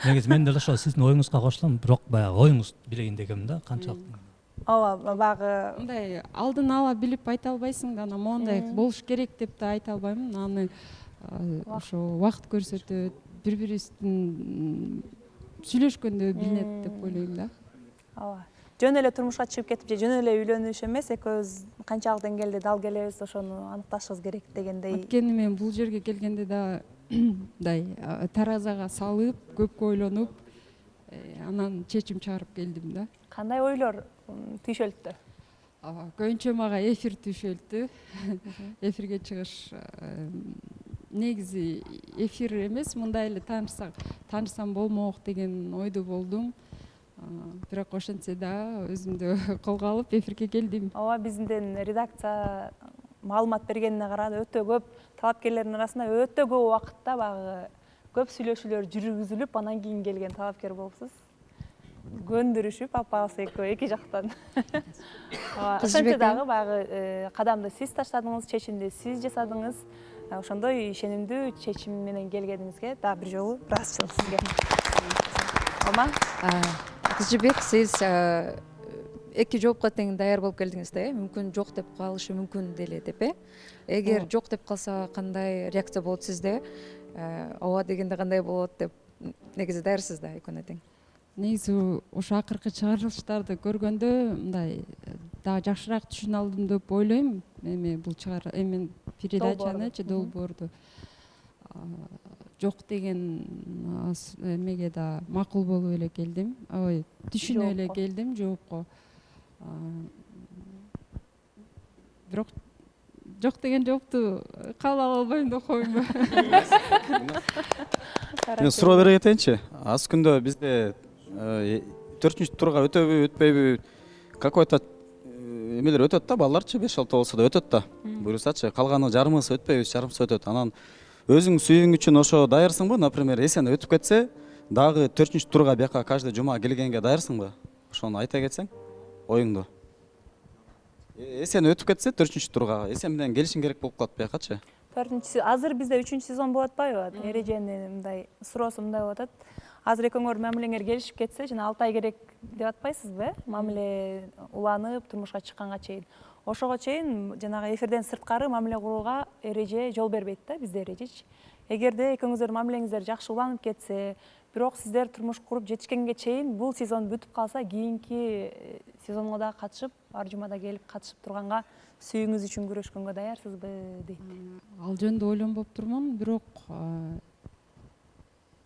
Негизи мен деле ошо сиздин оюңузга кошулам, бирок баягы оюңуз билейин дегем да, канчалык. Ооба, баягы мындай алдын ала билип айта албайсың да, анан моундай болуш керек деп да айта албаймын. Аны ошо убакыт көрсөтөт, бири-бирибиздин сүйлөшкөндө билинет деп ойлойм да. Ооба. Жөн эле турмушка чыгып кетип же жөн эле үйлөнүш эмес, экөөбүз канчалык деңгээлде дал келебиз, ошону аныкташыбыз керек дегендей. Анткени мен бул жерге келгенде да мындай таразага салып, көпкө ойлонуп, анан чечим чыгарып келдим да. Кандай ойлор түйшөлттү? Көбүнчө мага эфир түйшөлтү. Эфирге чыгыш негизи эфир эмес, мындай эле таанышсам болмок деген ойдо болдум. Бирок ошентсе да өзүмдү колго алып эфирге келдим. Ооба, бизден редакция маалымат бергенине караганда өтө көп талапкерлердин арасында өтө көп убакытта баягы көп сүйлөшүүлөр жүргүзүлүп, анан кийин келген талапкер болупсуз. Көндүрүшүп апабыз экөө эки жактан. Ошентсе дагы баягы кадамды сиз таштадыңыз, чечимди сиз жасадыңыз. Ошондой ишенимдүү чечим менен келгениңизге дагы бир жолу ыраазычылык сизге. Алма? Кызжыбек, сиз эки жоопко тең даяр болуп келдиңиз да, мүмкүн жок деп калышы мүмкүн деле деп, Эгер жок деп калса кандай реакция болот сизде? Ооба дегенде кандай болот деп негизи даярсыз да экөөнө тең. Негизи ошо акыркы чыгарылыштарды көргөндө мындай дагы жакшыраак түшүнө алдым деп ойлойм. Бул передачанычы, долбоорду жок деген эмеге да макул болуп эле келдим. Ой, түшүнүп эле келдим жоопко. Бирок жок деген жоопту кабыл ала албайм деп коймун. Мен суроо бере кетейинчи. Аз күндө бизде 4-чү турга өтөбү, өтпөйбү? Какой-то эмелер өтөт да, балдарчы 5-6 болсо да өтөт да. Буюрсачы, калганы жарымысы өтпөйбү, жарымысы өтөт. Анан өзүң сүйүүң үчүн ошо даярсыңбы? Например, эсен өтүп кетсе, дагы 4-чү турга бияка каждый жума келгенге даярсыңбы? Ошону айта кетсең, оюңду. Эсен өтүп кетсе 4-чү турга, эсен менен келишиң керек болуп калат биякачы. 4-чү, азыр бизде 3-чү сезон болуп атпайбы? Эрежени мындай суроосу мындай болуп атат. Азыр экөөңөр мамилеңер келишип кетсе, жана 6 ай керек деп атпайсызбы? Мамиле уланып, турмушка чыкканга чейин. Ошого чейин жанагы эфирден сырткары мамиле курууга эреже жол бербейт да, бизде эрежечи. Эгерде экөөңүздөр мамилеңиздер жакшы уланып кетсе, бирок сиздер турмуш куруп жетишкенге чейин бул сезон бүтүп калса, кийинки сезонго да катышып, ар жумада келип катышып турганга сүйүүңүз үчүн күрөшкөнгө даярсызбы дейт. Ал жөнүндө ойлонбоп турмун, бирок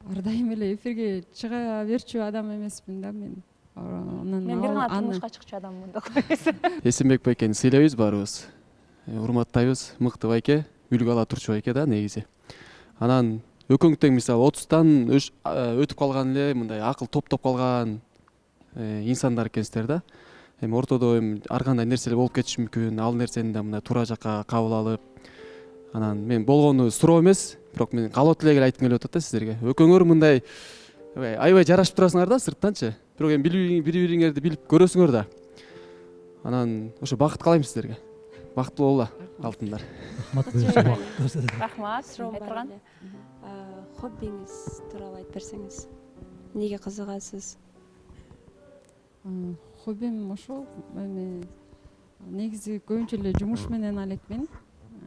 ар дайым эле эфирге чыга берчү адам эмесмин да мен. Мен бир гана турмушка чыкчу адаммын деп койсо. Эсенбек байкени сыйлайбыз баарыбыз. Урматтайбыз, мыкты байке, үлгү ала турчу байке да негизи. Анан өкөң тең мисалы 30тан өтүп калган эле мындай акыл топтоп калган инсандар экенсиздер да. Эми ортодо ар кандай нерселер болуп кетиши мүмкүн. Ал нерсени да мындай туура жакка кабыл алып, анан мен болгону суроо эмес, бирок мен калп эле айткым келип атат да сиздерге. Өкөңөр мындай аябай жарашып турасыңар да сырттанчы. Бирок эми бири-бириңерди билип көрөсүңөр да. Анан ошо бакыт каалайм сиздерге. Бакыттуу болула, алтындар. Рахмат. Айтырган. Хоббиңиз тууралуу айтып берсеңиз. Эмнеге кызыгасыз? Хоббим ошол, эми негизи көбүнчө эле жумуш менен алекмин.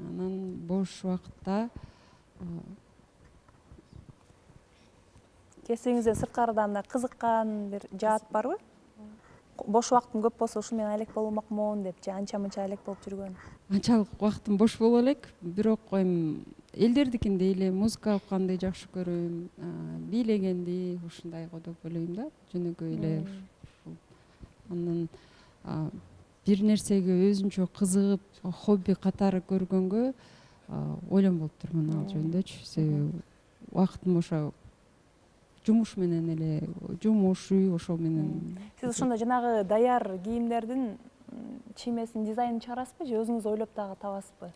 Анан бош убакытта кесибиңизден сырткарыдан да кызыккан бир жаат барбы? Бош убактым көп болсо ушул менен алек болмокмун деп, же анча-мынча алек болуп жүргөн? Анчалык убактым бош боло элек, бирок эми элдердикиндей эле музыка укканды жакшы көрөм, бийлегенди ушундай го деп ойлойм да, жөнөкөй эле. Анан бир нерсеге өзүнчө кызыгып, хобби катары көргөнгө ойлонбоп турмун ал жөнүндөчү. Себеби убактым ошо жумуш менен эле, жумуш, үй ошол менен. Сиз ошондо жанагы даяр кийимдердин чиймесин, дизайнын чыгарасызбы же өзүңүз ойлоп дагы табасызбы?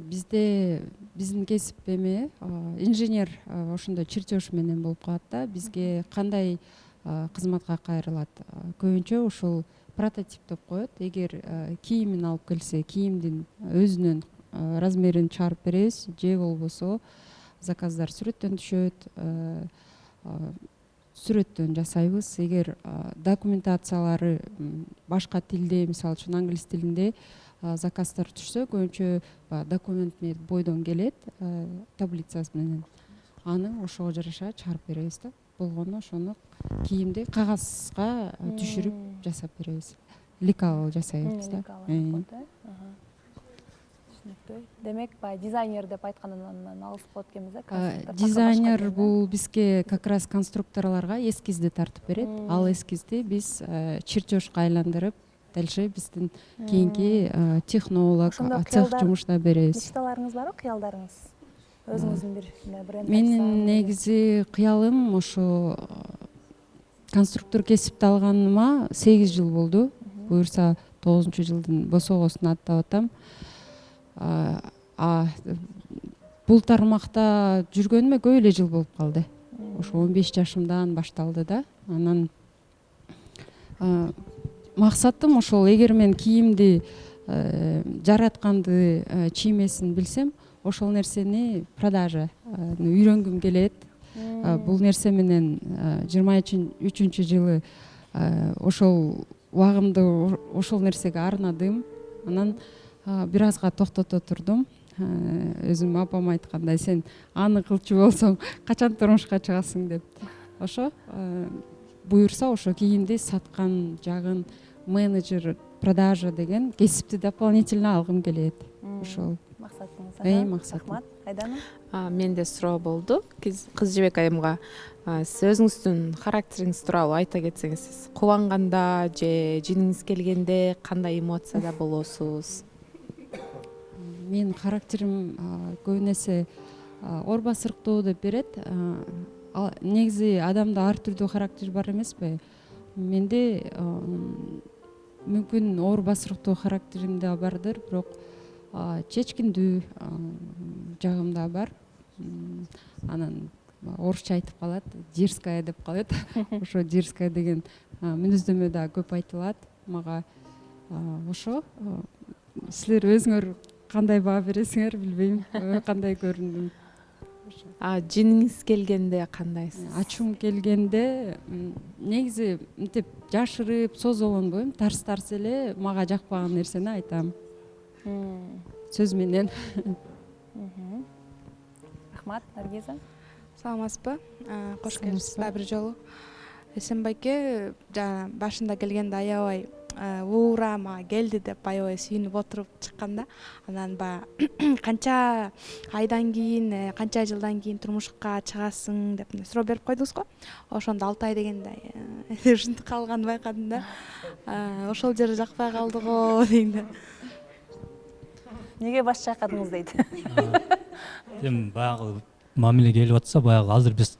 Бизде биздин кесип эме инженер ошондой чертеж менен болуп калат да. Бизге кандай кызматка кайрылат? Көбүнчө ушул прототип деп коет. Эгер кийимин алып келсе, кийимдин өзүнүн размерин чыгарып беребиз, же болбосо заказдар сүрөттөн түшөт, сүрөттөн жасайбыз. Эгер документациялары башка тилде, мисалы үчүн англис тилинде заказдар түшсө, көбүнчө документ менен бойдон келет, таблицасы менен. Аны ошого жараша чыгарып беребиз да. Болгону ошону кийимди кагазга түшүрүп жасап беребиз. Лекал жасайбыз да. Демек, дизайнер деп айткандан алыс болот экенбиз да. Дизайнер бул бизге как раз конструкторлорго эскизди тартып берет. Ал эскизди биз чертежга айландырып, дальше биздин кийинки технолог, цех жумушта беребиз. Мечталарыңыз барбы, кыялдарыңыз? өзүңүздүн бир бренд Менин негизи кыялым ошо конструктор кесипти алганыма 8 жыл болду. Буюрса 9-жылдын босогосун аттап атам. Бул тармакта жүргөнүмө көп эле жыл болуп калды. Ошо 15 жашымдан башталды да. Анан максатым ошол, эгер мен кийимди жаратканды, чиймесин билсем, ошол нерсени продажа үйрөнгүм келет. Бул нерсе менен 23-жылы ошол убагымды ошол нерсеге арнадым. Анан бир азга токтото турдум. Өзүм апам айткандай, сен аны кылчу болсоң качан турмушка чыгасың деп. Ошо буюрса ошо кийимди саткан жагын менеджер, продажа деген кесипти дополнительно алгым келет. Ошол максатыңыз. Максатым. Рахмат. Айданым? Менде суроо болду. Кыз Жебек айымга сиз өзүңүздүн характериңиз тууралуу айта кетсеңиз, сиз кубанганда же жиниңиз келгенде кандай эмоцияда болосуз? Менин характерим көбүн эсе ор басырыктуу деп берет. Негизи адамда ар түрдүү характер бар эмеспи? Менде мүмкүн оор басырыктуу характерим да бардыр, бирок чечкиндүү жагым да бар. Анан орусча айтып калат, дерзкая деп калат. Ошо дерзкая деген мүнөздөмө да көп айтылат мага. Ошо силер өзүңөр кандай баа бересиңер билбейм, кандай көрүндүм. Жиниңиз келгенде кандайсыз? Ачуум келгенде негизи мынтип жашырып, созолонбойм, тарс эле мага жакпаган нерсени айтам. Сөз менен. Рахмат. Наргиза? Саламатсызбы? Кош келипсиз да бир жолу. Эсенбайке башында келгенде аябай уура мага келди деп аябай сүйүнүп отуруп чыкканда, анан баягы канча айдан кийин, канча жылдан кийин турмушка чыгасың деп суроо берип койдуңуз го. Ошондо 6 ай дегенде ушинтип калганын байкадым да. Ошол жери жакпай калды го дейм да. Неге баш чайкадыңыз дейт. Эми баягы мамиле келип атса, баягы азыр биз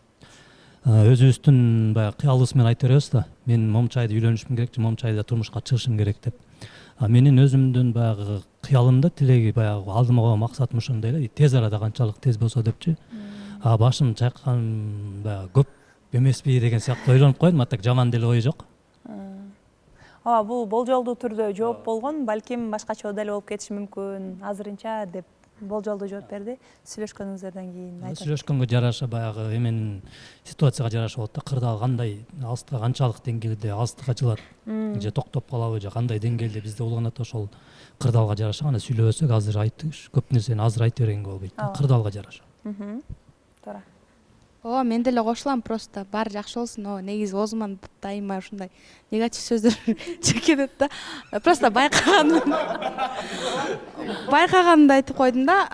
өзүбүздүн баягы кыялыбыз менен айта беребиз да. Мен момчайды үйлөнүшүм керек, же момчайда турмушка чыгышым керек деп. Менин өзүмдүн баягы кыялымда тилеги баягы алдыма койгон максатым ошондой эле, тез арада канчалык тез болсо депчи. Башым чайкан баягы көп эмеспи деген сыяктуу ойлонуп койдум, так жаман деле ой жок. Бул болжолдуу түрдө жооп болгон, балким башкача деле болуп кетиши мүмкүн. Азырынча деп болжолдуу жооп берди. Сүйлөшкөнүңүздөрдөн кийин айтат. Сүйлөшкөнгө жараша баягы эменин ситуацияга жараша болот да. Кырдаал кандай алыстыкка, канчалык деңгээлде алыстыкка жылат, же токтоп калабы, же кандай деңгээлде бизде уланат, ошол кырдаалга жараша гана сүйлөбөсөк, азыр көп нерсени азыр айта бергенге болбойт. Кырдаалга жараша. Туура. Мен деле кошулам, просто баары жакшы болсун. Негизи оозуман дайыма ушундай негатив сөздөр чыгып кетет да. Просто байкаганымды айтып койдум да.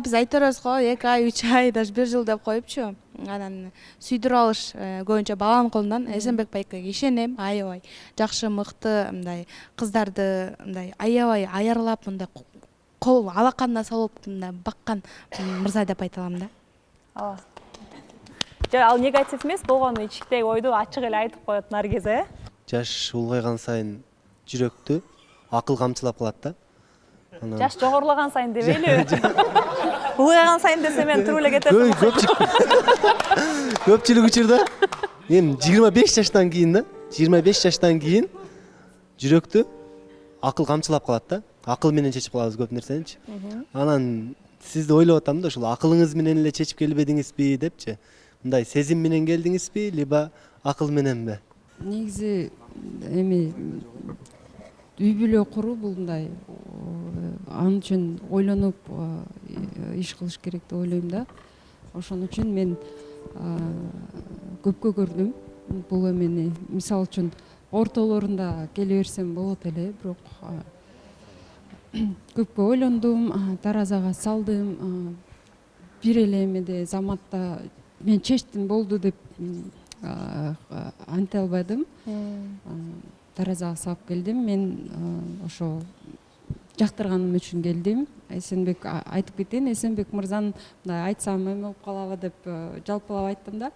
Биз айта беребиз го, 2 ай, 3 ай, даже 1 жыл деп коюпчу. Анан сүйдүрүп алыш көбүнчө баланын колунан. Эсенбек байкеге ишенем, аябай жакшы, мыкты, мындай кыздарды мындай аябай аярлап, мындай кол алаканына салып баккан мырза деп айта алам да. Ал негатив эмес, болгону ичиктеги ойду ачык эле айтып коет Наргиза. Жаш улгайган сайын жүрөктү акыл камчылап калат да. Жаш жогорулаган сайын дебейли. Улгайган сайын десе мен туруп эле кетем. Көпчүлүк учурда эми 25 жаштан кийин да, 25 жаштан кийин жүрөктү акыл камчылап калат да. Акыл менен чечип калабыз көп нерсеничи. Анан сизди ойлоп атам да, ушул акылыңыз менен эле чечип келбедиңизби депчи. Мындай сезим менен келдиңизби, либо акыл мененби? Негизи эми үй бүлө куруу бул мындай ал үчүн ойлонуп иш кылыш керек деп ойлойм да. Ошон үчүн мен көпкө көрдүм бул эмени. Мисалы үчүн ортолорунда келе берсем болот эле, бирок көпкө ойлондум, таразага салдым. Бир эле эмеде заматта мен чечтим болду деп анте албадым. Таразага салып келдим. Мен ошо жактырганым үчүн келдим. Эсенбек айтып кетейин, Эсенбек мырзанын мындай айтсам эме болуп калабы деп жалпылап айттым да.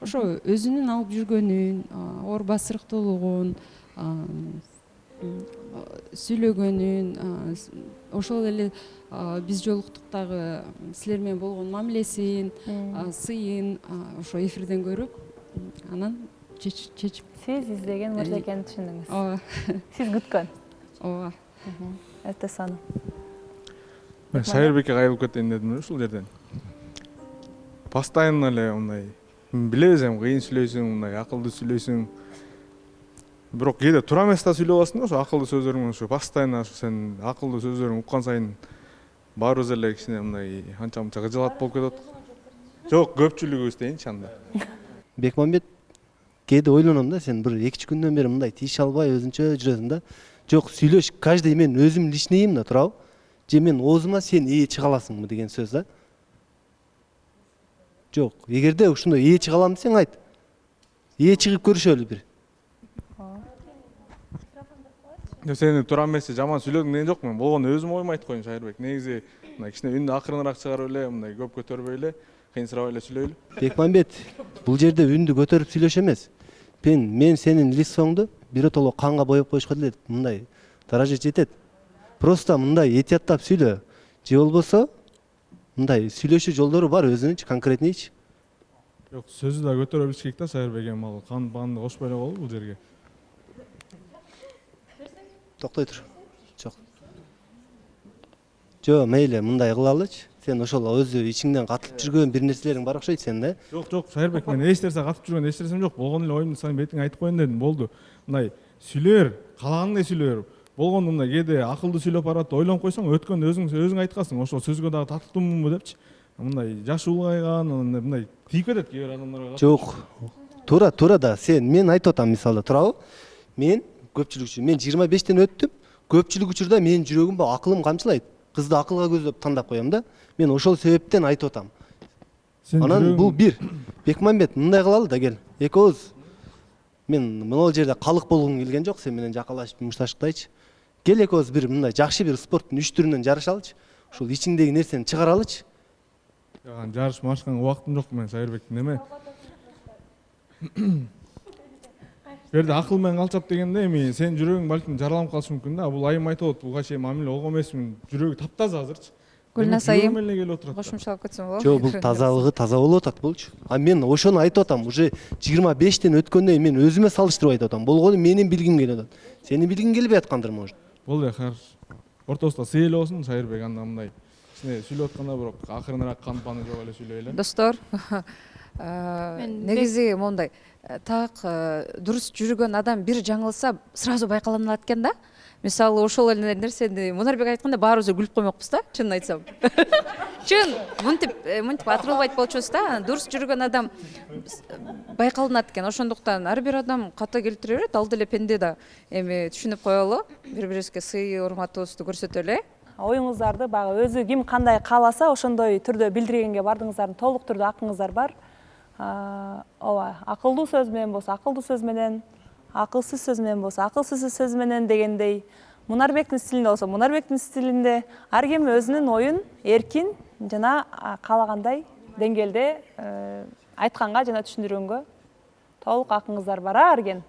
Ошо өзүнүн алып жүргөнүн, оор басырыктуулугун, сүйлөгөнүн, ошол эле биз жолуктук дагы силер менен болгон мамилесин, сыйын ошо эфирден көрүп, анан чечип. Сиз издеген мырза экенин түшүндүңүз. Ооба. Сиз күткөн. Ооба. Өтө сонун. Мен Шайырбекке кайрылып кетейин дедим ушул жерден. Постоянно эле мындай билебиз эми кыйын сүйлөйсүң, мындай акылдуу сүйлөйсүң. Бирок кээде туура эмес да сүйлөп аласың да, ошо акылдуу сөздөрүң ушу постоянно ошо сен акылдуу сөздөрүң уккан сайын баарыбыз эле кичине мындай анча мынча кыжалат болуп кетип атат. Жок, көпчүлүгүбүз дейинчи анда. Бекмамбет, кээде ойлоном да, сен бир 2-3 күндөн бери мындай тийише албай өзүнчө жүрөсүң да. Жок, сүйлөш каждый мен өзүм личныйым да, туурабы? Же мен оозума сен чыга аласыңбы деген сөз да. Жок, эгерде ушундай чыга алам десең айт. Чыгып көрүшөлү бир. Сени туура эмес жаман сүйлөдүң деген жок, мен болгону өзүм оюмду айтып коеюн Шайырбек. Негизи мындай кичине үндү акырыныраак чыгарып эле, мындай көп көтөрбөй эле, кыйынсырабай эле сүйлөйлү. Бекмамбет, бул жерде үндү көтөрүп сүйлөш эмес. Мен сенин лицоңду биротоло канга боеп коюшка деле мындай даража жетет. Просто мындай этияттап сүйлө. Же болбосо мындай сүйлөшүү жолдору бар өзүнүнчү конкретныйчы. Жок, сөзү да көтөрө билиш керек да Шайырбек эми ал кан банды кошпой эле болду бул жерге. Токтой тур. Жок, мейли мындай кылалычы. Сен ошол өзү ичиңден катылып жүргөн бир нерселериң бар окшойт сен да? Жок, Шайырбек, мен эч нерсе катып жүргөн эч нерсем жок. Болгон эле оюмду сага бетиңе айтып коеюн дедим, болду. Мындай сүйлөр, каалагандай сүйлөр. Болгондо мындай кээде акылдуу сүйлөп барат, ойлонуп койсоң, өткөндө өзүң айткансың, ошол сөзгө дагы татыктуумбу депчи. Мындай жаш улгайган, мындай тийип кетет кээ бир адамдарга. Жок. Туура да, мен айтып атам мисалы, туурабы? Мен көпчүлүк үчүн, мен 25тен өттүм. Көпчүлүк учурда менин жүрөгүм акылым камчылайт. Кызды акылга көздөп тандап коем да. Мен ошол себептен айтып атам. Анан бул бир. Бекмамбет, мындай кылалы да кел. Экөөбүз. Мен могул жерде калык болгум келген жок, сен менен жакалашып мушташыктайчы. Кел экөөбүз бир мындай жакшы бир спорттун 3 түрүнөн жарышалычы. Ушул ичиңдеги нерсени чыгаралычы. Жарыш машканга убактым жок мен Шайырбек, неме? Бу жерде акыл менен калчап дегенде эми сенин жүрөгүң балким жараланып калышы мүмкүн да. Бул айым айтып атат, буга чейин мамиле болгон эмесмин. Жүрөгү таптаза азырчы. Гүлназ айым кошумчалап кетсем болобу? Жок, бул тазалыгы таза болуп атат болчу. Мен ошону айтып атам, уже 25тен өткөндөн мен өзүмө салыштырып айтып атам. Болгону менин билгим келип атат. Сенин билгиң келбей аткандыр может. Болду эле, хорошо. Ортосунда сый эле болсун Шайырбек, анда мындай кичине сүйлөп атканда бирок акырыныраак кан-паны жок эле сүйлөй эле. Достор, негизи моундай так дурус жүргөн адам бир жаңылса сразу байкаланат экен да. Мисалы ошол эле нерсени Мунарбек айтканда баарыбыз күлүп коймокпуз да, чынын айтсам. Чын, мынтип атырылбайт болчубуз да. Дурус жүргөн адам байкаланат экен. Ошондуктан ар бир адам ката келтире берет, ал деле пенде да. Эми түшүнүп коелу, бири-бирибизге сый, урматыбызды көрсөтөлү. Оюңуздарды багы өзү ким кандай кааласа ошондой түрдө билдиргенге бардыңыздардын толук түрдө акыңыздар бар. Ооба, акылдуу сөз менен болсо акылдуу сөз менен, акылсыз сөз менен болсо акылсыз сөз менен дегендей, Мунарбектин стилинде болсо Мунарбектин стилинде ар ким өзүнүн оюн эркин жана каалагандай деңгээлде айтканга жана түшүндүргөнгө толук акыңыздар бар, Арген.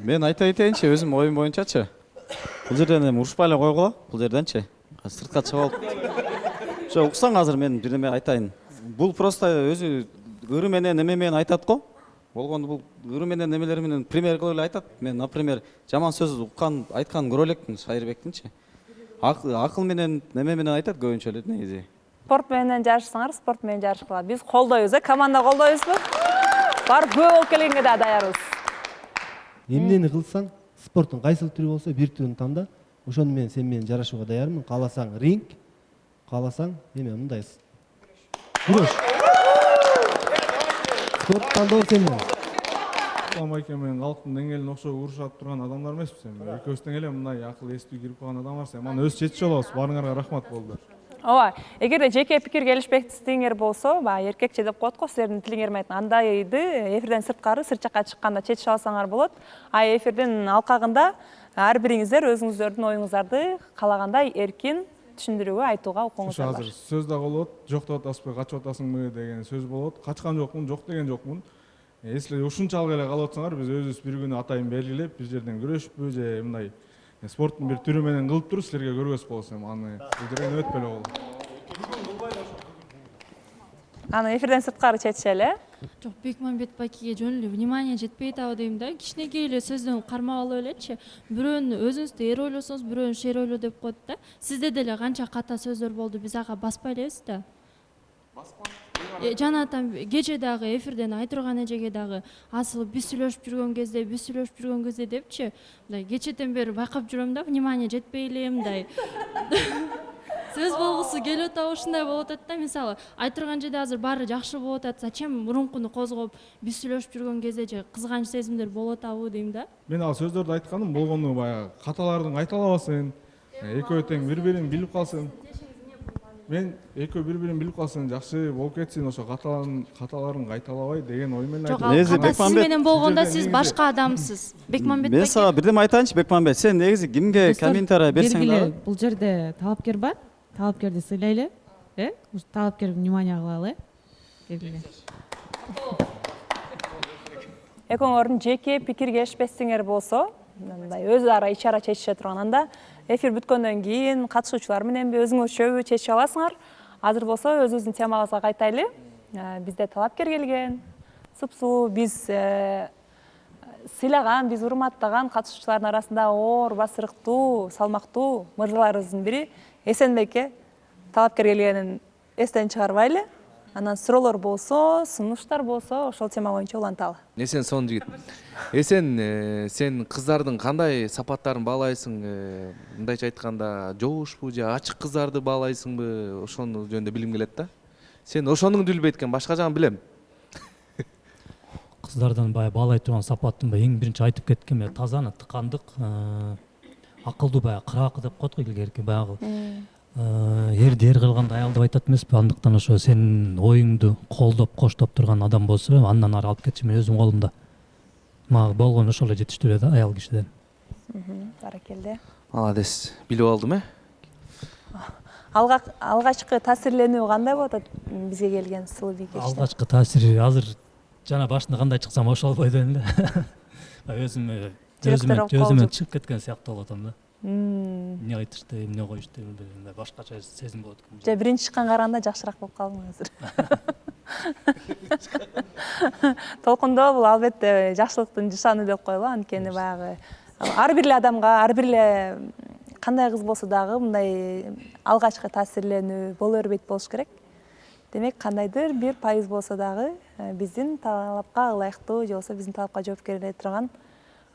Мен айта кетейинчи, өзүм оюм боюнчачы. Бул жерден эми урушпай эле койгула, бул жерденчи. Сыртка чыгып алып. Ошо уксаң азыр мен бир неме айтайын. Бул просто өзү ыры менен эме менен айтат го. Болгондо бул ыры менен эмелери менен пример кылып эле айтат. Мен, например, жаман сөз уккан, айтканын көрө элекмин Шайырбектинчи. Акыл менен неме менен айтат көбүнчө эле негизи. Спорт менен жарышсаңар, спорт менен жарышкыла. Биз колдойбуз, команда колдойбузбу? Барып күбө болуп келгенге да даярбыз. Эмнени кылсаң, спорттун кайсыл түрү болсо бир түрүн танда, ошону менен сен менен жарашууга даярмын. Кааласаң ринг, кааласаң эме мындай. Күрөш. Спорт тандоо сен менен. Байке мен калктын деңгээлине окшоп урушап турган адамдар эмеспиз эми. Экөөбүздөн эле мындай акыл эстүү кирип калган адам бар. Сен маны өз чечип алабыз. Баарыңарга рахмат болду. ооба эгерде жеке пикир келишпестигиңер болсо баягы эркекче деп коет го силердин тилиңер айтын андайды эфирден сырткары сырт жакка чыкканда чечип алсаңар болот а эфирдин алкагында ар бириңиздер өзүңүздөрдүн оюңуздарды каалагандай эркин түшүндүрүүгө айтууга укугуңуздар бар. Азыр сөз да болот, жок деп атасызбы, качып атасыңбы деген сөз болот. Качкан жокмун, жок деген жокмун. Если ушунчалык эле калып атсаңар, биз өзүбүз бир күнү атайын белгилеп, бир жерден күрөшүппү же мындай спорттун бир түрү менен кылып туруп силерге көргөзүп коебуз. Аны бул жерден өтпөй эле болот. Аны эфирден сырткары чечели. Жок, Бекмамбет байкеге жөн эле внимание жетпей атабы дейм да. Кичинекей эле сөздөн кармап алып элечи. Бирөөнү өзүңүздү эр ойлосоңуз, бирөөнү шер ойло деп коет да. Сизде деле канча ката сөздөр болду, биз ага баспай элебиз да. Жанатан кече дагы эфирден айтырган эжеге дагы асыл биз сүйлөшүп жүргөн кезде депчи. Мындай кечеден бери байкап жүрөм да, внимание жетпей эле мындай. Сөз болгусу келип атабы ушундай болуп атат да, мисалы айтырган жерде азыр баары жакшы болуп атат, зачем мурункуну козгоп биз сүйлөшүп жүргөн кезде же кызганыч сезимдер болуп атабы дейм да. Мен ал сөздөрдү айтканым болгону баягы каталардын кайталабасын, экөө тең бири-бирин билип калсын. Мен экөө бири-бирин билип калсын, жакшы болуп кетсин, ошо каталарын кайталабай деген ой менен айттым. Жок, ката сиз менен болгондо сиз башка адамсыз. Бекмамбет Мен сага бирдеме айтайынчы, Бекмамбет, сен негизи кимге комментарий берсең дагы. Бул жерде талапкер бар. Талапкерди сыйлайлы, талапкерге внимание кылалы. Келгиле. Экөөңөрдүн жеке пикир келишпестигиңер болсо, мындай өз ара ичара чечише турган анда эфир бүткөндөн кийин катышуучулар мененби өзүңөрчөбү чечип аласыңар. Азыр болсо өзүбүздүн темабызга кайтайлы. Бизде талапкер келген, супсуу биз сыйлаган, биз урматтаган катышуучулардын арасында оор, басырыктуу, салмактуу мырзаларыбыздын бири Эсенбекке талапкер келгенин эстен чыгарбайлы. Анан суроолор болсо, сунуштар болсо, ошол тема боюнча уланталы. Эсен сонун жигит. Эсен, сен кыздардын кандай сапаттарын баалайсың? Мындайча айтканда, жоошпу же ачык кыздарды баалайсыңбы? Ошону жөнүндө билгим келет да. Сен ошону билбейт экен, башка жагын билем. Кыздардан баягы баалай турган сапаттын эң биринчи айтып кеткен тазаны, тыкандык, акылдуу баягы кыракы деп коет го илгерки баягы. Эрди эр кылганда аял деп айтат эмеспи? Андыктан ошо сенин оюңду колдоп, коштоп турган адам болсо, андан ары алып кетчү, мен өзүм колумда. Мага болгон ошол эле жетиштүү эле да аял кишиден. Баракелде. Молодец. Билип алдым, Алгачкы таасирленүү кандай болуп атат бизге келген Сулуу Бийкештен? Алгачкы таасири азыр жана башында кандай чыксам ошол бойдон эле. Өзүмөн чыгып кеткен сыяктуу болуп атам да. Эмне айтышты, эмне коюшту, башкача сезим болот экен. Же биринчи чыкканга караганда жакшыраак болуп калдым азыр. Толкундоо бул албетте жакшылыктын жышаны деп коелу, анткени баягы ар бир эле адамга, ар бир эле кандай кыз болсо дагы мындай алгачкы таасирленүү боло бербейт болуш керек. Демек, кандайдыр бир пайыз болсо дагы биздин талапка ылайыктуу же болбосо биздин талапка жооп бере турган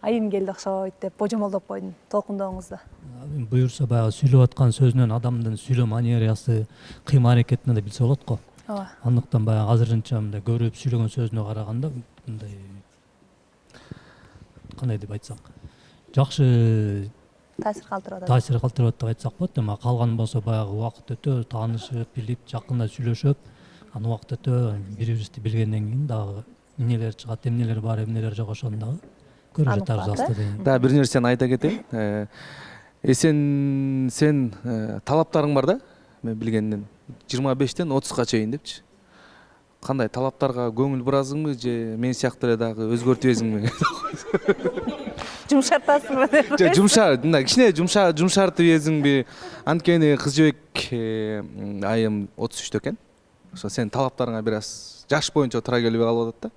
айым келди окшойт деп божомолдоп койдум толкундооңузда. Буюрса баягы сүйлөп аткан сөзүнөн адамдын сүйлөө манерасы, кыймыл аракетине да билсе болот го. Ооба. Андыктан баягы азырынча мындай көрүп сүйлөгөн сөзүнө караганда мындай кандай деп айтсак, жакшы таасир калтырып атат деп айтсак болот. Эми калган болсо баягы убакыт өтө таанышып, билип, жакында сүйлөшүп, анан убакыт өтө бири-бирибизди билгенден кийин дагы эмнелер чыгат, эмнелер бар, эмнелер жок, ошону дагы көрүп жатабыз аста дейм. Да, бир нерсени айта кетейин. Сен талаптарың бар да? Мен билгенден 25-тен 30га чейин депчи. Кандай талаптарга көңүл буразыңбы же мен сыяктуу эле дагы өзгөртүбөзүңбү? Жумшартасыңбы деп. Мындай кичине жумшартып эзиңби? Анткени кыз жебек айым 33 экен. Ошо сенин талаптарыңа бир аз жаш боюнча туура келбей калып атат да.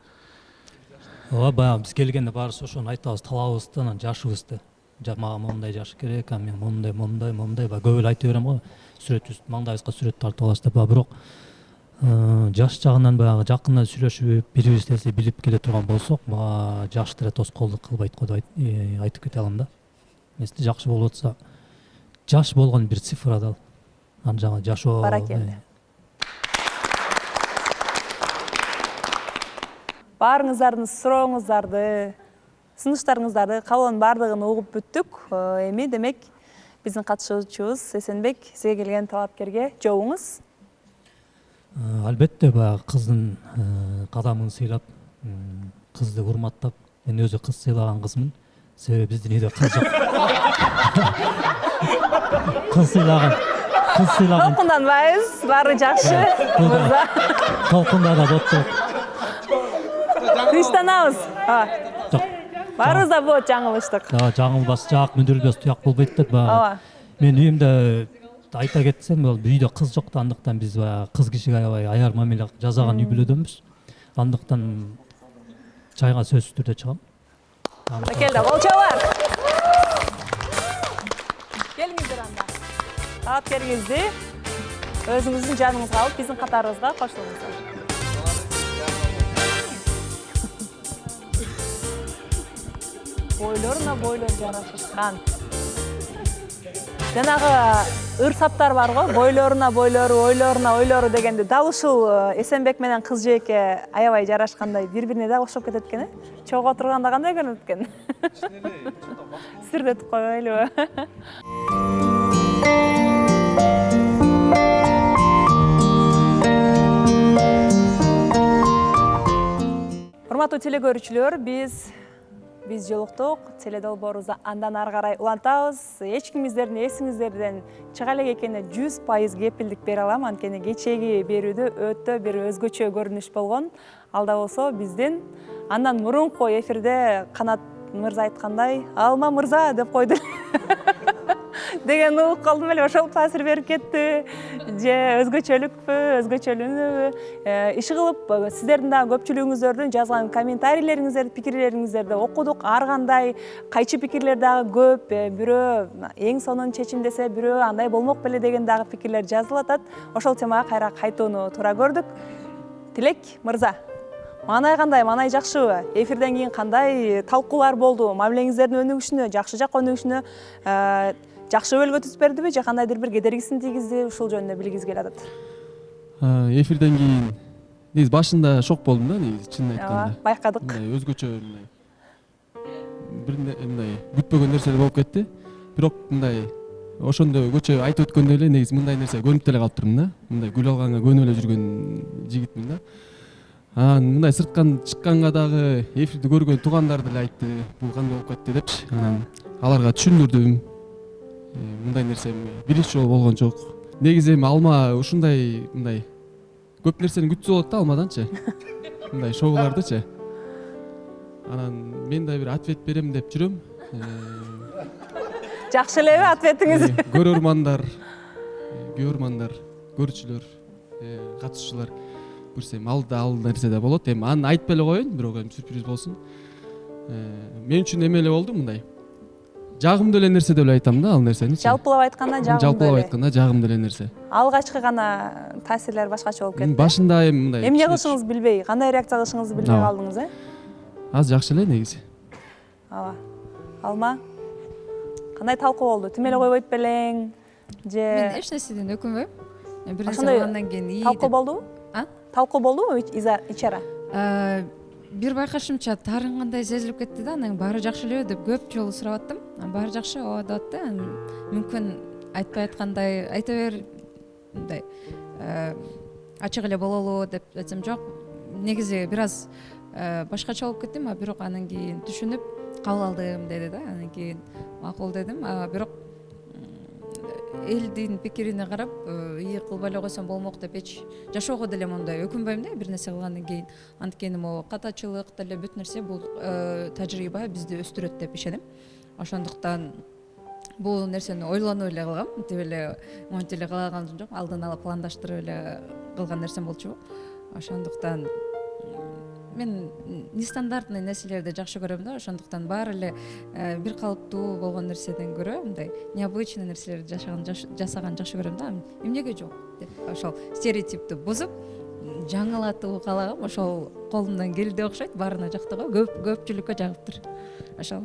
Ооба, баягы биз келгенде баарыбыз ошону айтабыз, талабыбызды, анан жашыбызды. Мага мондай жаш керек, мен мондай, баягы көп эле айта берем го. Сүрөтүбүз, маңдайыбызга сүрөт тартып алабыз деп, бирок жаш жагынан баягы жакында сүйлөшүп, бири-бирибизди билип келе турган болсок, мага жаш деле тоскоолдук кылбайт го деп айтып кете алам да. Эсте жакшы болуп атса, жаш болгон бир цифра да. Аны жаңа жашоо. Баракелде. Баарыңыздардын сурооңуздарды, сунуштарыңыздарды, калган баардыгын угуп бүттүк. Эми демек биздин катышуучубуз Эсенбек, сизге келген талапкерге жообуңуз? Албетте баягы кыздын кадамын сыйлап, кызды урматтап, мен өзү кыз сыйлаган кызмын. Себеби биздин үйдө кыз жок. Кыз сыйлаган. Толкунданбайбыз, баары жакшы. Мырза. Толкунда да ботту. Тынчтанабыз. Баарыбыз да болот жаңылыштык. Жаңылбас, жак мүндүрүлбөс туяк болбойт деп Ооба. Мен үйүмдө айта кетсем, үйдө кыз жок да, андыктан биз кыз кишиге аябай аяр мамиле жасаган үй бүлөдөнбүз. Андыктан чайга сөзсүз түрдө чыгам. Келди, болчобар. Келиңиздер анда. Талапкериңизди өзүңүздүн жаныңызга алып, биздин катарыбызга кошулуңуздар. Бойлор жарашышкан. Жанагы ыр-саптар бар го, бойлоруна бойлору, ойлору дегенде дал ушул Эсенбек менен кыз жээкке аябай жарашкандай, бири-бирине да окшоп кетет экен, чогуу отурганда кандай көрүнөт экен? Сирдетип койбойлубу? Урматтуу телекөрүүчүлөр, биз жолуктук. Теле долбоорубузду андан ары карай улантабыз. Эч кимиздердин эсиңиздерден чыга элек экенине 100% кепилдик бере алам. Анткени кечээги берүүдө өтө бир өзгөчө көрүнүш болгон. Алда болсо биздин андан мурунку эфирде Канат мырза айткандай, "Алма мырза" деп койду деген угуп калдым эле, ошол таасир берип кетти. Же өзгөчөлүнүбү? Иши кылып, сиздердин дагы көпчүлүгүңүздөрдүн жазган комментарийлериңиздерди, пикирлериңиздерди окудук. Ар кандай кайчы пикирлер дагы көп. Бирөө эң сонун чечим десе, бирөө андай болмок беле деген дагы пикирлер жазылып атат. Ошол темага кайра кайтууну туура көрдүк. Тилек мырза, маанай кандай, маанай жакшыбы? Эфирден кийин кандай талкуулар болду? Мамилеңиздердин өнүгүшүнө, жакшы жакка өнүгүшүнө жакшы өбөлгө түз бердиби же кандайдыр бир кедергисин тийгизди? Ушул жөнүндө билгибиз келип атат. Эфирден кийин негизи башында шок болдум да, негизи чынын айтканда. Байкадык. Өзгөчө мындай күтпөгөн нерселер болуп кетти. Бирок мындай ошондо көчө айтып өткөндөй эле негизи мындай нерсе көрүнүп деле калыптырмын да. Мындай гүл алганга көнүп эле жүргөн жигитмин да. Мындай сырткан чыкканга дагы эфирди көргөн туугандар деле айтты, бул кандай болуп кетти депчи. Анан аларга түшүндүрдүм. Мындай нерсе биринчи жолу болгон жок. Негизи эми алма ушундай мындай көп нерсени күтсө болот да алмаданчы. Мындай шоулардычы. Анан мен да бир ответ берем деп жүрөм. Жакшы элеби ответиңиз? Көрөрмандар, көрүүчүлөр, катышуучулар көрсөм ал нерседе болот. Эми аны айтып эле коеюн, бирок эми сюрприз болсун. Мен үчүн эме эле болду мындай. Жагымдуу эле нерсе деп эле айтам да ал нерсени. Жалпылап айтканда жагымдуу эле нерсе. Алгачкы гана таасирлер башкача болуп кетти. Башында эми мындай. Эмне кылышыңызды билбей, кандай реакция кылышыңызды билбей калдыңыз, Аз жакшы эле негизи. Ооба. Алма. Кандай талкуу болду? Тим эле койбойт белең же? Мен эч нерседен өкүнбөйм. Бир нерсе кылгандан кийин ии. Талкуу болдубу? Талкуу болдубу ичара? Бир байкашымча тарынгандай сезилип кетти да, анан баары жакшы элеби деп көп жолу сурап аттым. Баары жакшы, ооба деп атты. Мүмкүн айтпай аткандай айта бер, мындай ачык эле бололу деп айтсам жок. Негизи бир аз башкача болуп кеттим, бирок анан кийин түшүнүп кабыл алдым деди да. Анан кийин макул дедим, бирок элдин пикирине карап ии кылбай эле койсом болмок деп эч жашоого деле мондай өкүнбөйм да бир нерсе кылгандан кийин. Анткени могу катачылык деле бүт нерсе бул тажрыйба бизди өстүрөт деп ишенем. Ошондуктан бул нерсени ойлонуп эле кылгам. Мынтип эле монтип эле кылганым жок. Алдын ала пландаштырып эле кылган нерсем болчу. Ошондуктан мен нестандартный нерселерди жакшы көрөм да. Ошондуктан баары эле бир калыптуу болгон нерседен көрө мындай необычный нерселерди жасаган жакшы көрөм да. Эмнеге жок деп ошол стереотипти бузуп жаңылатуу каалагам. Ошол колумдан келди окшойт. Баарына жактыга көпчүлүккө жагыптыр. Ошол.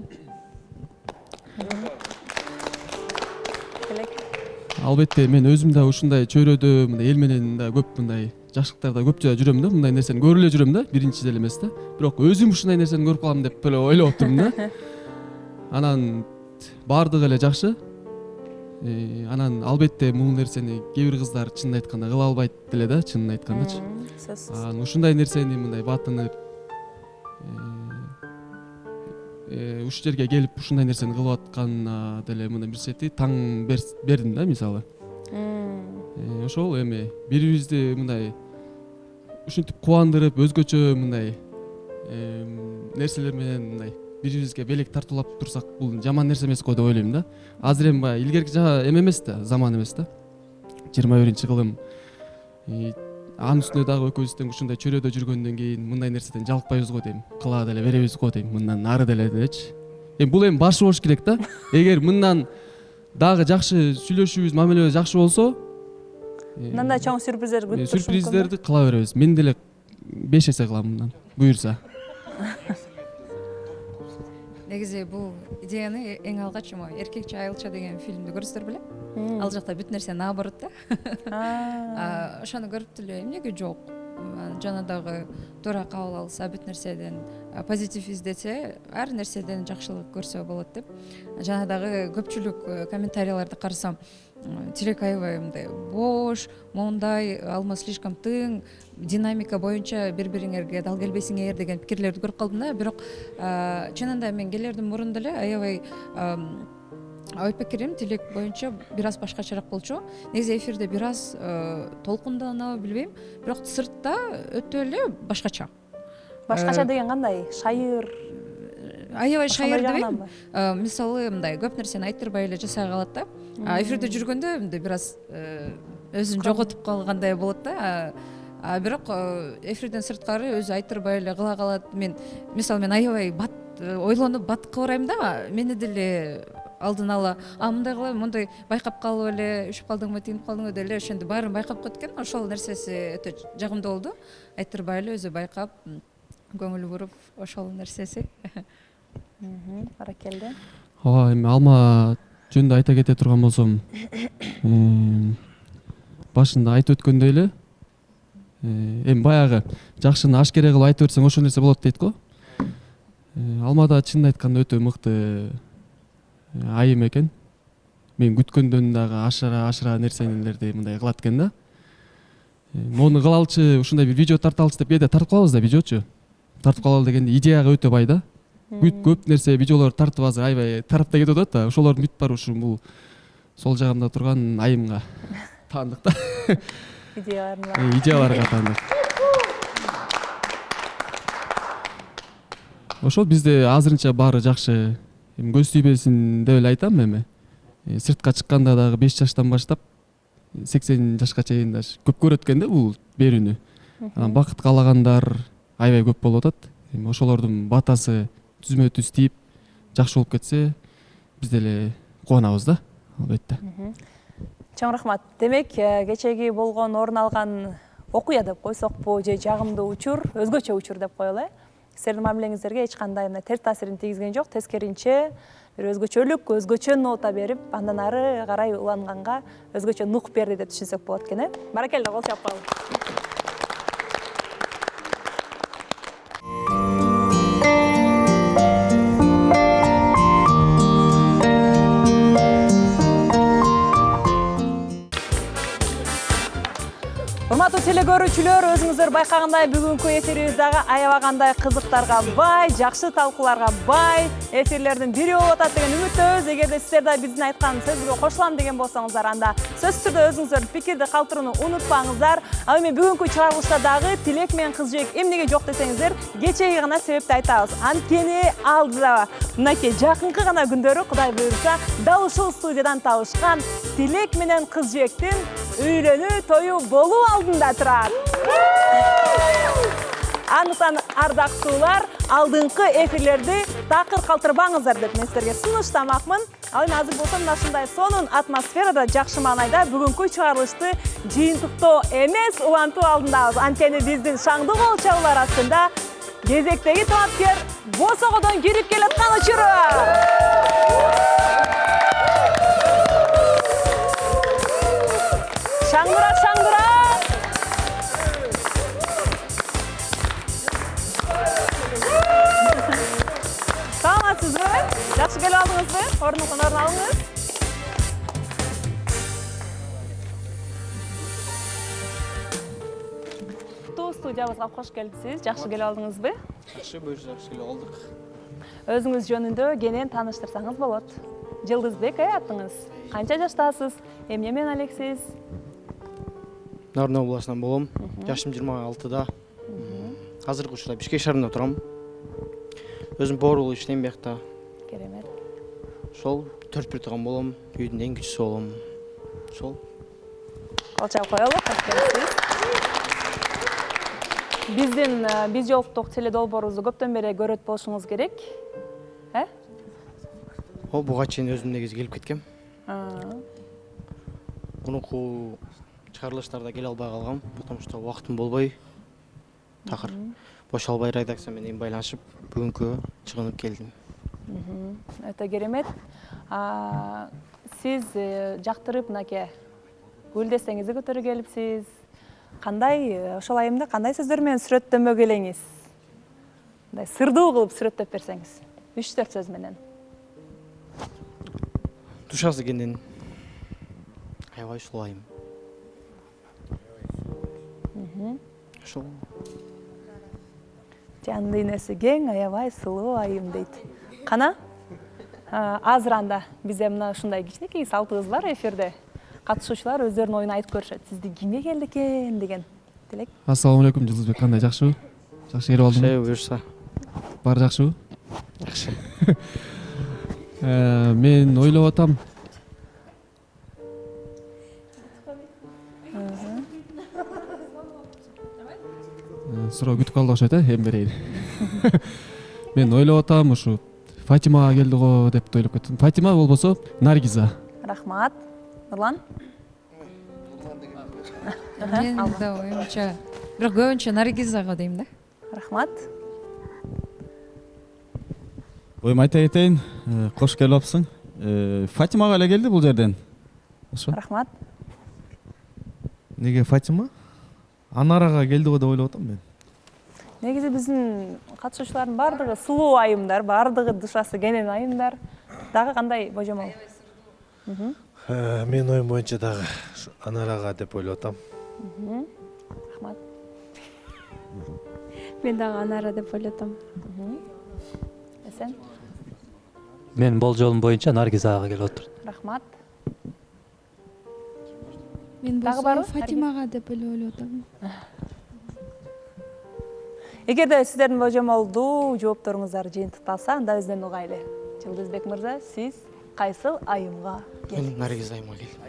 Албетте мен өзүм да ушундай чөйрөдө мындай эл менен да көп мындай жакшылыктарда көп жүрөм да, мындай нерсени көрүп эле жүрөм да, биринчи деле эмес да. Бирок өзүм ушундай нерсени көрүп калам деп эле ойлоп отурмун да. Анан баардыгы эле жакшы. Анан албетте бул нерсени кээ бир кыздар чынын айтканда кыла албайт деле да, чынын айткандачы. Сөзсүз. Ушундай нерсени мындай батынып ушул жерге келип ушундай нерсени кылып атканына деле мына бир чети таң бердим да, мисалы. Ошол эми бири-бирибизди мындай ушинтип кубандырып, өзгөчө мындай нерселер менен мындай бири-бирибизге белек тартуулап турсак, бул жаман нерсе эмес го деп ойлойм да. Азыр эми баягы илгерки эме эмес да, заман эмес да. 21-кылым. Анын үстүнө дагы экөөбүз тең ушундай чөрөдө жүргөндөн кийин мындай нерседен жалыкпайбыз го дейм. Кыла деле беребиз го дейм, мындан ары деле дечи. Бул эми башы болуш керек да. Эгер мындан дагы жакшы сүйлөшүүбүз, мамилебиз жакшы болсо, мындай чоң сюрприздер күтүп туруш мүмкүн. Сюрприздерди кыла беребиз. Мен деле 5 эсе кылам мындан, буюрса. Негизи бул идеяны эң алгач эркекче айылча деген фильмди көрүсүздөр беле? Ал жакта бүт нерсе наоборот да. Ошону көрүп эле эмнеге жок? Жана дагы туура кабыл алса, бүт нерседен позитив издесе, ар нерседен жакшылык көрсө болот деп. Жана дагы көпчүлүк комментарийлерди карасам, Тилек аябай мындай бош, мондай, алма слишком тың, динамика боюнча бири-бириңерге дал келбейсиңер деген пикирлерди көрүп калдым да. Бирок чынында мен келердин мурун деле аябай ой пикирим Тилек боюнча бир аз башкачараак болчу. Негизи эфирде бир аз толкунданабы билбейм, бирок сыртта өтө эле башкача. Башкача деген кандай? Шайыр, аябай шайыр дебейм. Мисалы мындай көп нерсени айтырбай эле жасай калат да. Эфирде жүргөндө мындай бир аз өзүн жоготуп калгандай болот да. Бирок эфирден сырткары өзү айтырбай эле кыла калат. Мен мисалы мен аябай ойлонуп бат кыбырайм да. Мени деле алдын ала мындай кылайм, мындай байкап калып эле үшүп калдыңбы, тийинип калдыңбы деп эле ошентип баарын байкап коет экен. Ошол нерсеси өтө жагымдуу болду. Айтырбай эле өзү байкап, көңүл буруп, ошол нерсеси. Баракелде. Ооба, эми алма жөнүндө айта кете турган болсом, башында айтып өткөндөй эле, эми баягы жакшыны ашкере кылып айтып берсең ошол нерсе болот дейт го. Алмада чынын айтканда өтө мыкты айым экен. Мен күткөндөн дагы ашыра нерселерди мындай кылат экен да. Мону кылалчы, ушундай бир видео тарталчы деп кээде тартып калабыз да, видеочу. Тартып калалы дегенде идеяга өтө бай да. Көп нерсе видеолор тартып азыр аябай тарапта кетип атат да. Ошолордун бүт баары ушул бул сол жагымда турган айымга таандык да. Идеяларга таандык. Ошол бизде азырынча баары жакшы. Көз тийбесин деп эле айтам эми. Сыртка чыкканда дагы 5 жаштан баштап 80 жашка чейин даже көп көрөт экен да бул берүүнү. Анан бакыт каалагандар аябай көп болуп атат. Эми ошолордун батасы түзмө-түз тийип жакшы болуп кетсе, биз деле кубанабыз да, албетте. Чоң рахмат. Демек, кечеги болгон орун алган окуя деп койсокпу, же жагымдуу учур, өзгөчө учур деп коелу. Сиздердин мамилеңиздерге эч кандай терс таасирин тийгизген жок, тескеринче бир өзгөчөлүк, өзгөчө нота берип, андан ары карай уланганга өзгөчө нук берди деп түшүнсөк болот экен. Баракелде, кол чаап калыңыз. Урматтуу телекөрүүчүлөр, өзүңүздөр байкагандай бүгүнкү эфирибиз дагы аябагандай кызыктарга бай, жакшы талкууларга бай эфирлердин бири болуп атат деген үмүттөбүз. Эгерде сиздер да биздин айткан сөзгө кошулам деген болсоңуздар, анда сөзсүз түрдө өзүңүздөрдүн пикирди калтырууну унутпаңыздар. Ал эми бүгүнкү чыгарылышта дагы Тилек менен кыз жээк эмнеге жок десеңиздер, кечеги гана себепти айтабыз. Анткени алдыда мынакей жакынкы гана күндөрү Кудай буйрса дал ушул студиядан табышкан Тилек менен кыз жээктин үйлөнүү тою болуу алдында турат. Андыктан ардактуулар, алдыңкы эфирлерди такыр калтырбаңыздар деп мен сиздерге сунуштамакмын. Ал эми азыр болсо мына ушундай сонун атмосферада, жакшы маанайда бүгүнкү чыгарылышты жыйынтыктоо эмес, улантуу алдындабыз. Анткени биздин шаңдуу кол чабуулар астында кезектеги талапкер босогодон кирип келаткан учуру. Шаңдырак, шаңдырак. Саламатсызбы? Жакшы келип алдыңызбы? Орнуңуздан орун алыңыз. студиябызга кош келипсиз. Жакшы келип алдыңызбы? Жакшы, жакшы келип алдык. Өзүңүз жөнүндө кенен тааныштырсаңыз болот. Жылдызбек атыңыз. Канча жаштасыз? Эмне менен элексиз? Нарын областынан болом. Жашым 26-да. Азыркы учурда Бишкек шаарында турам. Өзүм повар иштейм биякта. Керемет. Ошол 4 тууган болом, үйдүн эң кичүүсү болом. Ошол. Кол чап коелу, кош келипсиз. Биз жолуктук теледолбоорубузду көптөн бери көрөт болушуңуз керек. Буга чейин өзүм негизи келип кеткем. Мунуку чыгарылыштарда келе албай калгам, потому что убактым болбой. Такыр бош албай редакция менен байланышып, бүгүнкү чыгынып келдим. Өтө керемет. Сиз жактырып мынакей гүлдестеңизди көтөрүп келипсиз. Кандай ошол айымда кандай сөздөр менен сүрөттөмөк элеңиз? Мындай сырдуу кылып сүрөттөп берсеңиз. 3-4 сөз менен. Душасы кенен. Аябай сулуу айым. Ошол. Жан дүйнөсү кең, аябай сулуу айым дейт. Кана? Азыр анда бизде мына ушундай кичинекей салтыбыз бар эфирде. Катышуучулар өздөрүнүн оюн айтып көрүшөт. Сизди кимге келди экен деген. Тилек. Ассаламу алейкум, Жылдызбек, кандай, жакшыбы? Жакшы келип алдыңбы? Жакшы, буюрса. Баары жакшыбы? Жакшы. Мен ойлоп атам. Суроо күтүп калды окшойт, эми берейин. Мен ойлоп атам, ушу Фатимага келди го деп ойлоп кеттим. Фатима болбосо Наргиза. Рахмат. Нурлан? Мен да оюмча, бирок көбүнчө Наргизага дейм да. Рахмат. Оюм айта кетейин, кош келип алыпсың. Фатимага эле келди бул жерден. Ошо. Рахмат. Неге Фатима? Анарага келди го деп ойлоп атам мен. Негизи биздин катышуучулардын баардыгы сулуу айымдар, баардыгы душасы кенен айымдар. Дагы кандай божомол? Мен оюм боюнча дагы Анарага деп ойлоп атам. Рахмат. Мен дагы Анара деп ойлоп атам. Эсен? Мен болжолум боюнча Наргизага келип отур. Рахмат. Мен Дагы барбы? Фатимага деп ойлоп атам. Эгерде сиздердин божомолдуу жоопторуңуздар жыйынтыкталса, анда өздөн угайлы. Жылдызбек мырза, сиз кайсыл айымга келдиңиз? Мен Наргиз айымга келдим.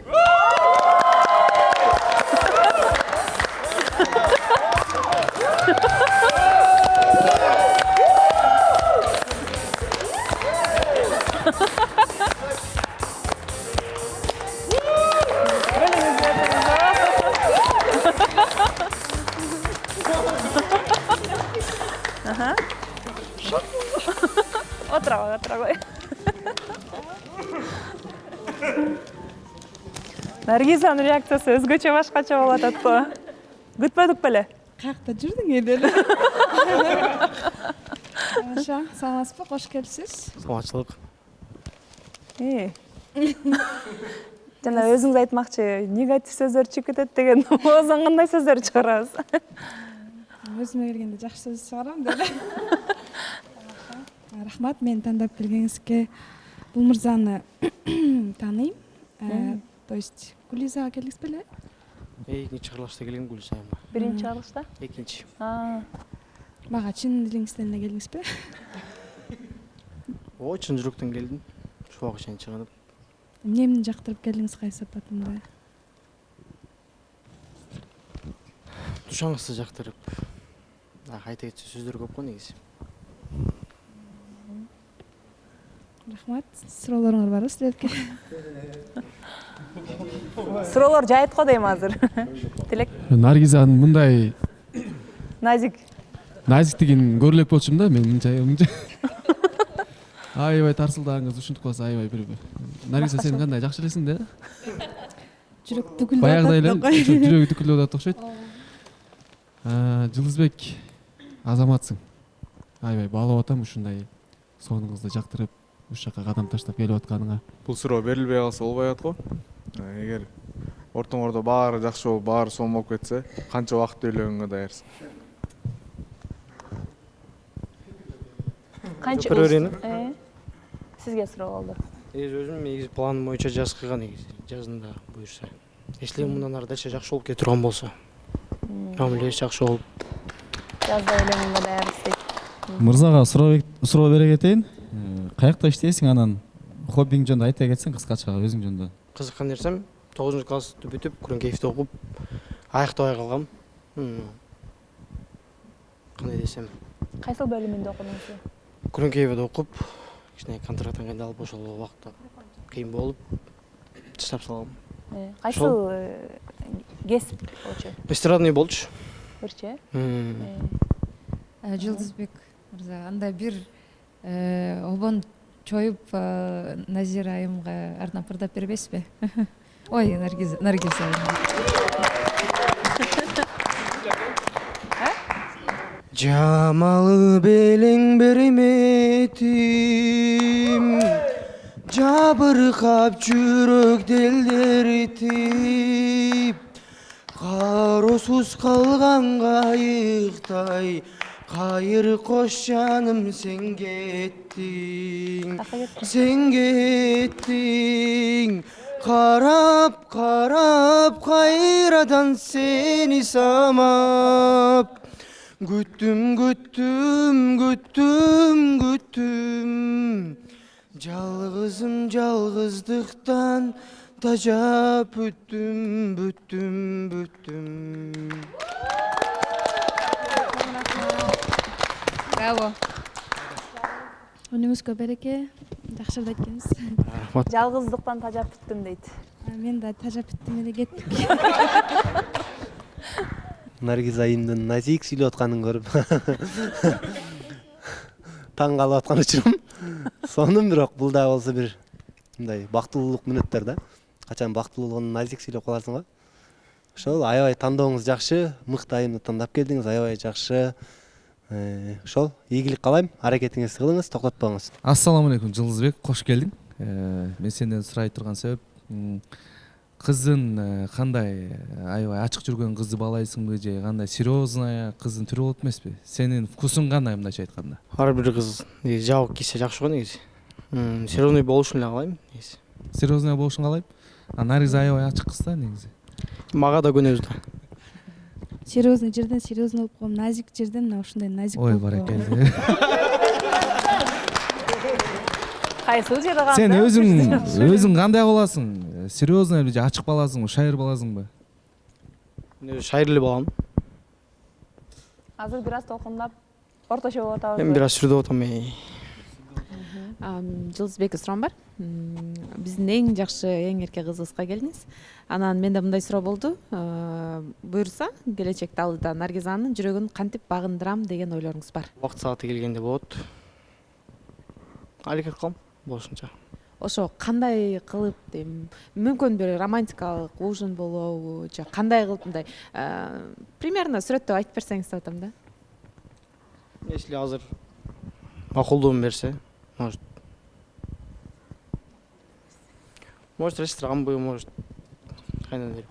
Отура кой. Наргизанын реакциясы өзгөчө башкача болуп ататпы? Күтпөдүк беле? Каякта жүрдүң эле? Аша, саламатсызбы? Кош келипсиз. Саламатчылык. Жана өзүңүз айтмакчы, негатив сөздөр чыгып кетет деген оозуңан кандай сөздөр чыгарабыз? Өзүмө келгенде жакшы сөз чыгарам деле. Рахмат, мени тандап келгениңизге. Бул мырзаны тааныйм. То есть Гүлизага келдиңиз беле? Экинчи чыгарылышта келген Гүлиз айымга. Биринчи чыгарылышта? Экинчи. Мага чын дилиңизден эле келдиңизби? Ой, чын жүрөктөн келдим. Ушуга чейин чыгынып. Эмнени жактырып келдиңиз, кайсы сапатында? Душаңызды жактырып. Айта кетсе сөздөр көп го негизи. Рахмат. Суроолоруңар барбы силерге? Суроолор жайыт го дейм азыр. Тилек. Наргизанын мындай Назик. Назиктигин көрүлөк болчумун да, мен мынча. Аябай тарсылдагыңыз ушинтип калса аябай бир. Наргиза, сен кандай, жакшы элесиң да? Жүрөк түгүлдөп Баягыдай эле атат. жүрөгү түкүлдөп атат окшойт. Жылдызбек, азаматсың. Аябай баалап атам ушундай сонуңузду жактырып, уш жака кадам таштап келип атканыңа. Бул суроо берилбей калса болбой атат го. Эгер ортоңордо баары жакшы болуп, баары сонун болуп кетсе, канча убакыт үйлөнгөнгө даярсың? Канча Көрөр эне. Сизге суроо болду. Өзүм негизи планым боюнча жаз кылган негизи. Жазында буюрса. Эслем мындан ары дача жакшы болуп кете турган болсо. Мамилеси жакшы болуп. Жазда эле мынга даярсыз. Мырзага суроо бере кетейин. Каякта иштейсиң, анан хоббиң жөнүндө айта кетсең кыскача өзүң жөнүндө. Кызыккан нерсем 9-классты бүтүп, Күрөңкеевде окуп, аяктобай калгам. Кандай десем? Кайсыл бөлүмүндө окудуңуз? Күрөңкеевде окуп, кичине контракттан кыйналып ошол убакта кыйын болуп таштап салгам. Кайсыл кесип болчу? Эстрадный болчу. Бирчи? Жылдызбек мырза, анда бир обон чоюп Назира айымга арнап ырдап бербейсизби? Ой, Наргиз айым. Жамалы белең берметим, жабыркап жүрөк делдертип, кароосуз калган кайыктай кайыр кош жаным сен кеттиң, карап кайрадан сени самап, күттүм, жалгызым жалгыздыктан тажап бүттүм. Браво. Өнүңүзгө береке, жакшы ырдайт экенсиз. Жалгыздыктан тажап бүттүм дейт. Мен да тажап бүттүм эле кеттик. Наргиз айымдын назик сүйлөп атканын көрүп таң калып аткан учурум. Сонун бирок бул да болсо бир мындай бактылуулук мүнөттөр да. Качан бактылуу болгондо назик сүйлөп каласың го. Ошол аябай тандооңуз жакшы, мыкты айымды тандап келдиңиз, аябай жакшы. Ошол ийгилик каалайм, аракетиңизди кылыңыз, токтотпоңуз. Ассаламу алейкум Жылдызбек, кош келдиң. Мен сенден сурай турган себеп кыздын кандай аябай ачык жүргөн кызды баалайсыңбы же кандай серьезная кыздын түрү болот эмеспи? Сенин вкусуң кандай мындайча айтканда? Ар бир кыз негизи жабык кийсе жакшы го негизи. Серьезный болушун эле каалайм негизи. Серьезный болушун каалайм. Наргиз аябай ачык кыз да негизи. Мага да көнөбүз да. Серьезный жерден серьезный болуп коем, назик жерден мына ушундай назик болуп коем. Ой, баракелде. Кайсыл жери кандай? Сен өзүң кандай боласың? Серьезный же ачык баласыңбы, шайыр баласыңбы? Мен шайырлы балам. Азыр бир аз толкундап, орточо болуп атабыз. Мен бир аз сүрдөп атам. Жылдызбекке суроом бар. Биздин эң жакшы, эң эрке кызыбызга келдиңиз. Анан менде мындай суроо болду. Буюрса, келечекте алдыда Наргизанын жүрөгүн кантип багындырам деген ойлоруңуз бар? Убакыт сааты келгенде болот. Аракет кылам болушунча. Ошо кандай кылып дейм, мүмкүн бир романтикалык ужин болобу же кандай кылып мындай примерно сүрөттөп айтып берсеңиз деп атам да. Если азыр макулдугун берсе, может ресторанбы, может кайдан берип.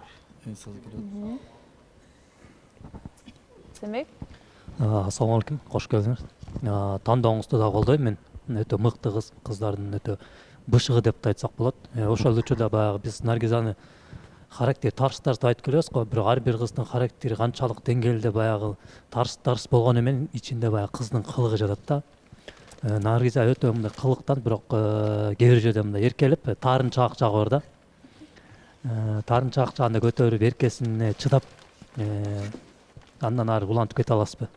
Демек, Ассаламу алейкум, кош келдиңиз. Тандооңузду да колдойм мен. Өтө мыкты кыздардын өтө бышыгы деп да айтсак болот. Ошол учурда баягы биз Наргизаны характер тарс-тарс айтып келебиз го. Бирок ар бир кыздын характери канчалык деңгээлде баягы тарс болгону менен ичинде баягы кыздын кылыгы жатат да. Наргиза өтө мындай кылыктан, бирок кээ бир жерде мындай эркелеп, таарынчаак жагы бар да. Таарынчаак жагында көтөрүп, эркесине чыдап, андан ары улантып кете аласызбы?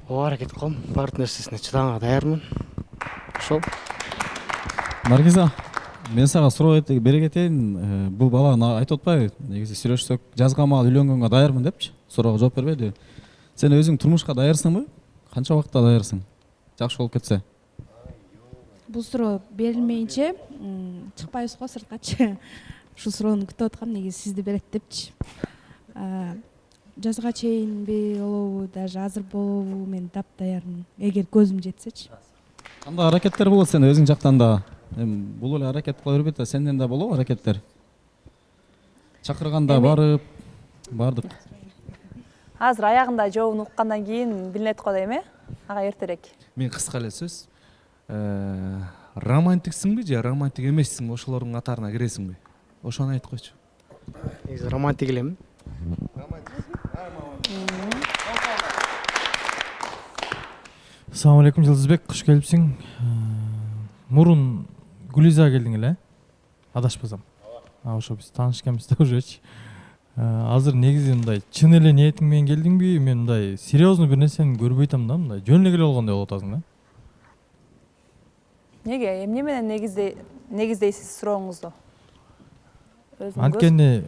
Аракет кылам, бар нерсесине чыдаганга даярмын. Ошол. Наргиза, мен сага суроо бере кетейин. Бул бала айтып атпайбы? Негизи сүйлөшсөк, жазган маал үйлөнгөнгө даярмын депчи. Суроого жооп бербейди. Сен өзүң турмушка даярсыңбы? Канча убакытта даярсың? Жакшы болуп кетсе. Бул суроо берилмейинче чыкпайбыз го сырткачы. Ушул суроону күтүп аткам, негизи сизди берет депчи. Жазга чейинби болобу, даже азыр болобу, мен дапдаярмын. Эгер көзүм жетсечи. Кандай аракеттер болот сен өзүң жактан да? Бул эле аракет кыла бербейт да, сенден да болобу аракеттер? Чакырганда барып, бардык. Азыр аягында жообун уккандан кийин билинет го дейм, ага эртерээк. Мен кыска эле сөз. Романтиксиңби же романтик эмессиңби? Ошолордун катарына киресиңби? Ошону айтып койчу. Негизи романтик элем. Assalamu alaikum Жылдызбек, куш келипсиң. Мурун Гулизага келдиң эле? Адашпасам. Ошо биз тааныш экенбиз да ужечи. Азыр негизи мындай чын эле ниетиң менен келдиңби? Мен мындай серьезный бир нерсени көрбөй атам да, мындай жөн эле келип алгандай болуп атасың да. Неге? Эмне менен негиздейсиз сурооңузду? Анткени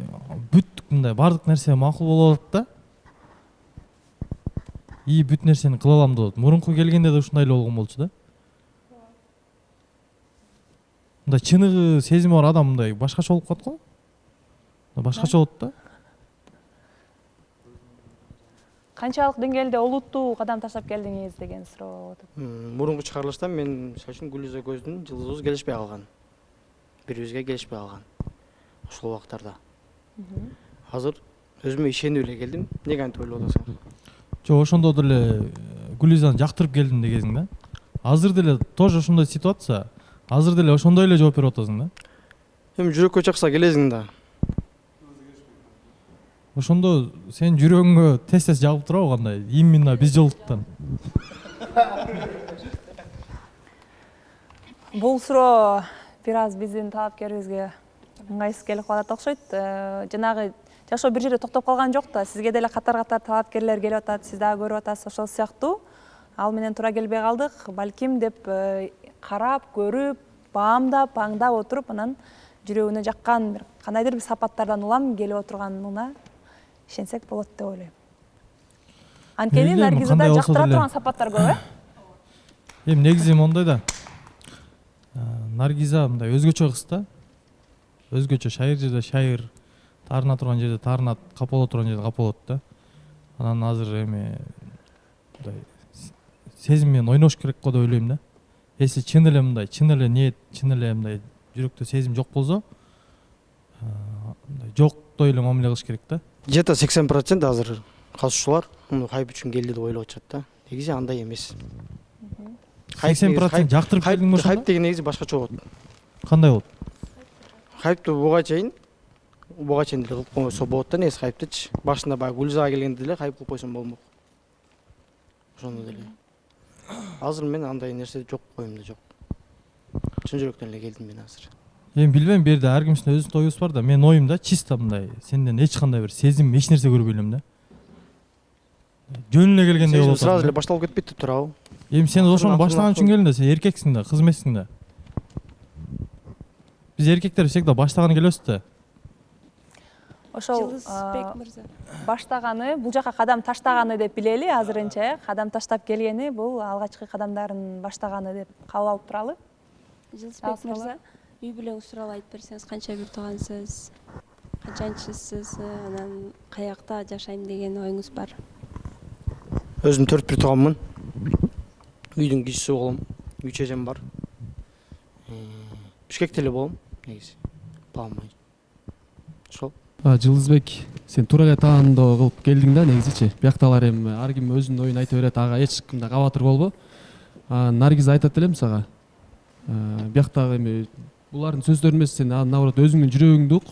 бүт мындай бардык нерсе макул болуп атат да. Бүт нерсени кыла алам деп атат. Мурунку келгенде да ушундай эле болгон болчу да. Мындай чыныгы сезими бар адам мындай башкача болуп калат го. Башкача болот да. Канчалык деңгээлде олуттуу кадам таштап келдиңиз деген суроо болуп атат. Мурунку чыгарылышта мен шашын Гүлиза көздүн жылдызыбыз келишпей калган. Бирибизге келишпей калган. Ошол убактарда. Азыр өзүмө ишенип эле келдим. Неге антип ойлоп атасың? Жок, ошондо деле Гүлизаны жактырып келдим дегенсиң да. Азыр деле тоже ошондой ситуация. Азыр деле ошондой эле жооп берип атасың да. Эми жүрөккө чакса келесиң да. Ошондо сен жүрөгүңө тез жагып турабы кандай? Именно биз жолуктан. Бул суроо бир аз биздин талапкерибизге ыңгайсыз келип калат окшойт. Жанагы жашоо бир жерде токтоп калган жок да. Сизге деле катар-катар талапкерлер келип атат, сиз дагы көрүп атасыз. Ошол сыяктуу ал менен туура келбей калдык. Балким деп карап, көрүп, баамдап, аңдап отуруп, анан жүрөгүнө жаккан бир кандайдыр бир сапаттардан улам келип отурганына ишенсек болот деп ойлойм. Анткени Наргизада жактыра турган сапаттар көп, Эми негизи мондай да. Наргиза мындай өзгөчө кыз да. Өзгөчө шайыр жерде шайыр, таарына турган жерде таарынат, капала турган жерде капалат да. Анан азыр эми мындай сезим менен ойнош керек го деп ойлойм да. Эси чын эле мындай, чын эле ниет, чын эле мындай жүрөктө сезим жок болсо, мындай жоктой эле мамиле кылыш керек да. Где-то 80% азыр катышуучулар муну хайп үчүн келди деп ойлоп атышат да. Негизи андай эмес. 80% жактырып келдиңби ошондо? Хайп деген негизи башкача болот. Кандай болот? Хайпту буга чейин деле кылып койсо болот да, негизи хайптычы. Башында баягы Гүлзага келгенде деле хайп кылып койсом болмок. Ошондо деле. Азыр мен андай нерсе жок коюмда жок. Чын жүрөктөн эле келдим мен азыр. Эми билбейм, бул жерде ар кимдин өзүнүн оюбуз бар да. Менин оюм да чисто мындай сенден эч кандай бир сезим, эч нерсе көрбөй элем да. Жөн эле келгендей болот. Сразу эле башталып кетпейт деп турабы? Эми сен ошону баштаган үчүн келдиң да, сен эркексиң да, кыз эмессиң да. Биз эркектер всегда баштаган келебиз да. Ошол баштаганы, бул жака кадам таштаганы деп билели азырынча, кадам таштап келгени бул алгачкы кадамдарын баштаганы деп кабыл алып туралы. Жылдызбек мырза, үй бүлөңүз тууралуу айтып берсеңиз, канча бир туугансыз, канчанчысыз, анан каякта жашайм деген оюңуз бар? Өзүм 4 бир тууганмын. Үйдүн кичүүсү болом. 3 эжем бар. Бишкекте эле болом, негизи. Баамай. Ошол. Жылдызбек, сен туура таандоо кылып келдиң да негизичи. Биякталар эми ар ким өзүнүн оюн айта берет, ага эч ким да кабатыр болбо. Наргиз айтат элем сага. Бияктагы эми булардын сөздөрүн эмес, сен наоборот өзүңдүн жүрөгүңдү ук.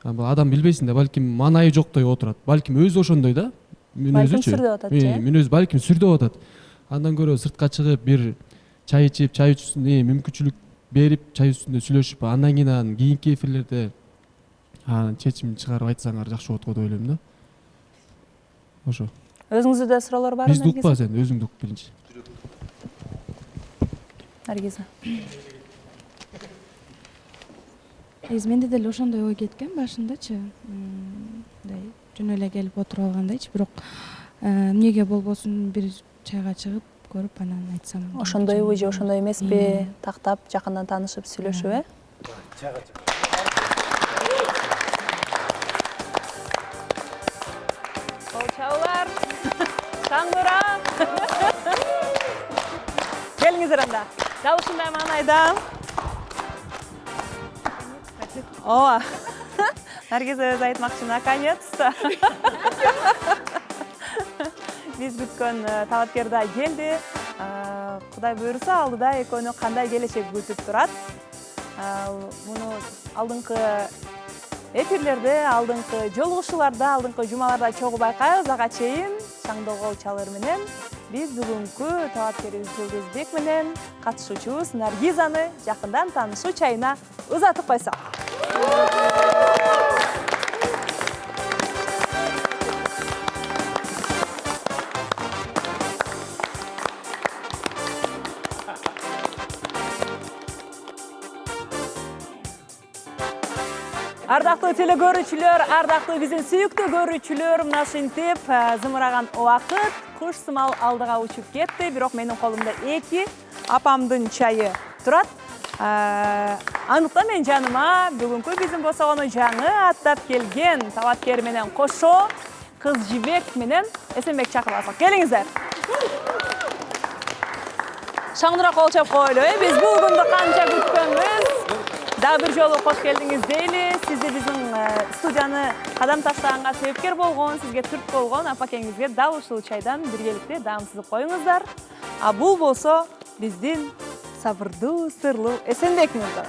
Адам билбейсиң да, балким маанайы жоктой отурат. Балким өзү ошондой да. Мүнөзүчү. Мүнөз балким сүрдөп атат. Андан көрө сыртка чыгып бир чай ичип, чай үстүндө мүмкүнчүлүк берип, чай үстүндө сүйлөшүп, андан кийин кийинки эфирлерде чечим чыгарып айтсаңар жакшы болот го деп ойлойм да. Ошо. Өзүңүздө да суроолор барбы? Бизди укпа сен, өзүңдү ук биринчи. Наргиза. Менде деле ошондой ой кеткен башындачы. Мындай жөн эле келип отуруп алгандайчы, бирок эмнеге болбосун бир чайга чыгып көрүп анан айтсам. Ошондойбу же ошондой эмеспи? Тактап, жакындан таанышып сүйлөшүп, Чайга чыгып. Чаулар. Шаңдыра. Келиңиздер анда. Дал ушундай маанайда. Ооба. Наргиза өзү айтмакчы, наконец-то. Биз күткөн талапкер да келди. Кудай буйруса алдыда экөөнү кандай келечек күтүп турат. Муну алдыңкы эфирлерде, алдыңкы жолугушууларда, алдыңкы жумаларда чогуу байкайбыз. Ага чейин шаңдоо кол чалыр менен биз бүгүнкү талапкерибиз Жылдызбек менен катышуучубуз Наргизаны жакындан таанышуу чайына узатып койсок. Ардактуу телекөрүүчүлөр, ардактуу биздин сүйүктүү көрүүчүлөр, мына ушинтип зымыраган убакыт куш сымал алдыга учуп кетти. Бирок менин колумда 2 апамдын чайы турат. Андыктан мен жаныма бүгүнкү биздин босогону жаңы аттап келген талапкер менен кошо кыз жибек менен Эсенбек чакырып алсак. Келиңиздер. Шаңдыраак кол чап коелу. Биз бул күндү канча күткөнбүз. Дагы бир жолу кош келдиңиз дейли. Сизди биздин студияны кадам таштаганга себепкер болгон, сизге түрткү болгон апакеңизге дал ушул чайдан биргеликте даам сызып коюңуздар. А бул болсо биздин сабырдуу, сырлуу Эсенбек мырза.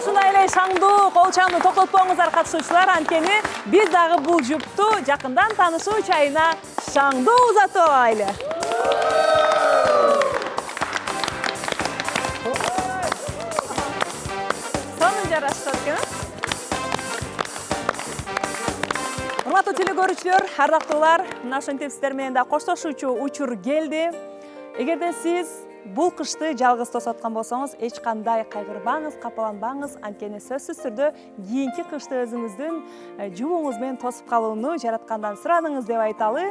Ушундай эле шаңдуу, колчанды токтотпоңуздар катышуучулар, анткени биз дагы бул жупту жакындан таанышуу чайына шаңдуу узатып алайлы. Урматтуу телекөрүүчүлөр, ардактуулар, мына ушинтип сиздер менен да коштошуучу учур келди. Эгерде сиз бул кышты жалгыз тосоткон болсоңуз, эч кандай кайгырбаңыз, капаланбаңыз, анткени сөзсүз түрдө кийинки кышты өзүңүздүн жубуңуз менен тосуп калууну жараткандан сурадыңыз деп айталы.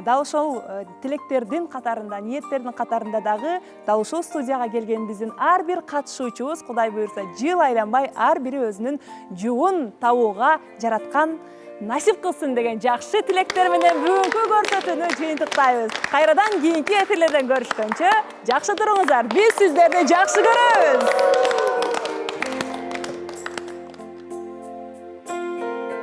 Дал ошол тилектердин катарында, ниеттердин катарында дагы дал ушул студияга келген биздин ар бир катышуучубуз Кудай буйрса жыл айланбай ар бири өзүнүн жубун табууга жараткан насип кылсын деген жакшы тилектер менен бүгүнкү көрсөтүүнү жыйынтыктайбыз. Кайрадан кийинки эфирлерден көрүшкөнчө жакшы туруңуздар. Биз сиздерди жакшы көрөбүз.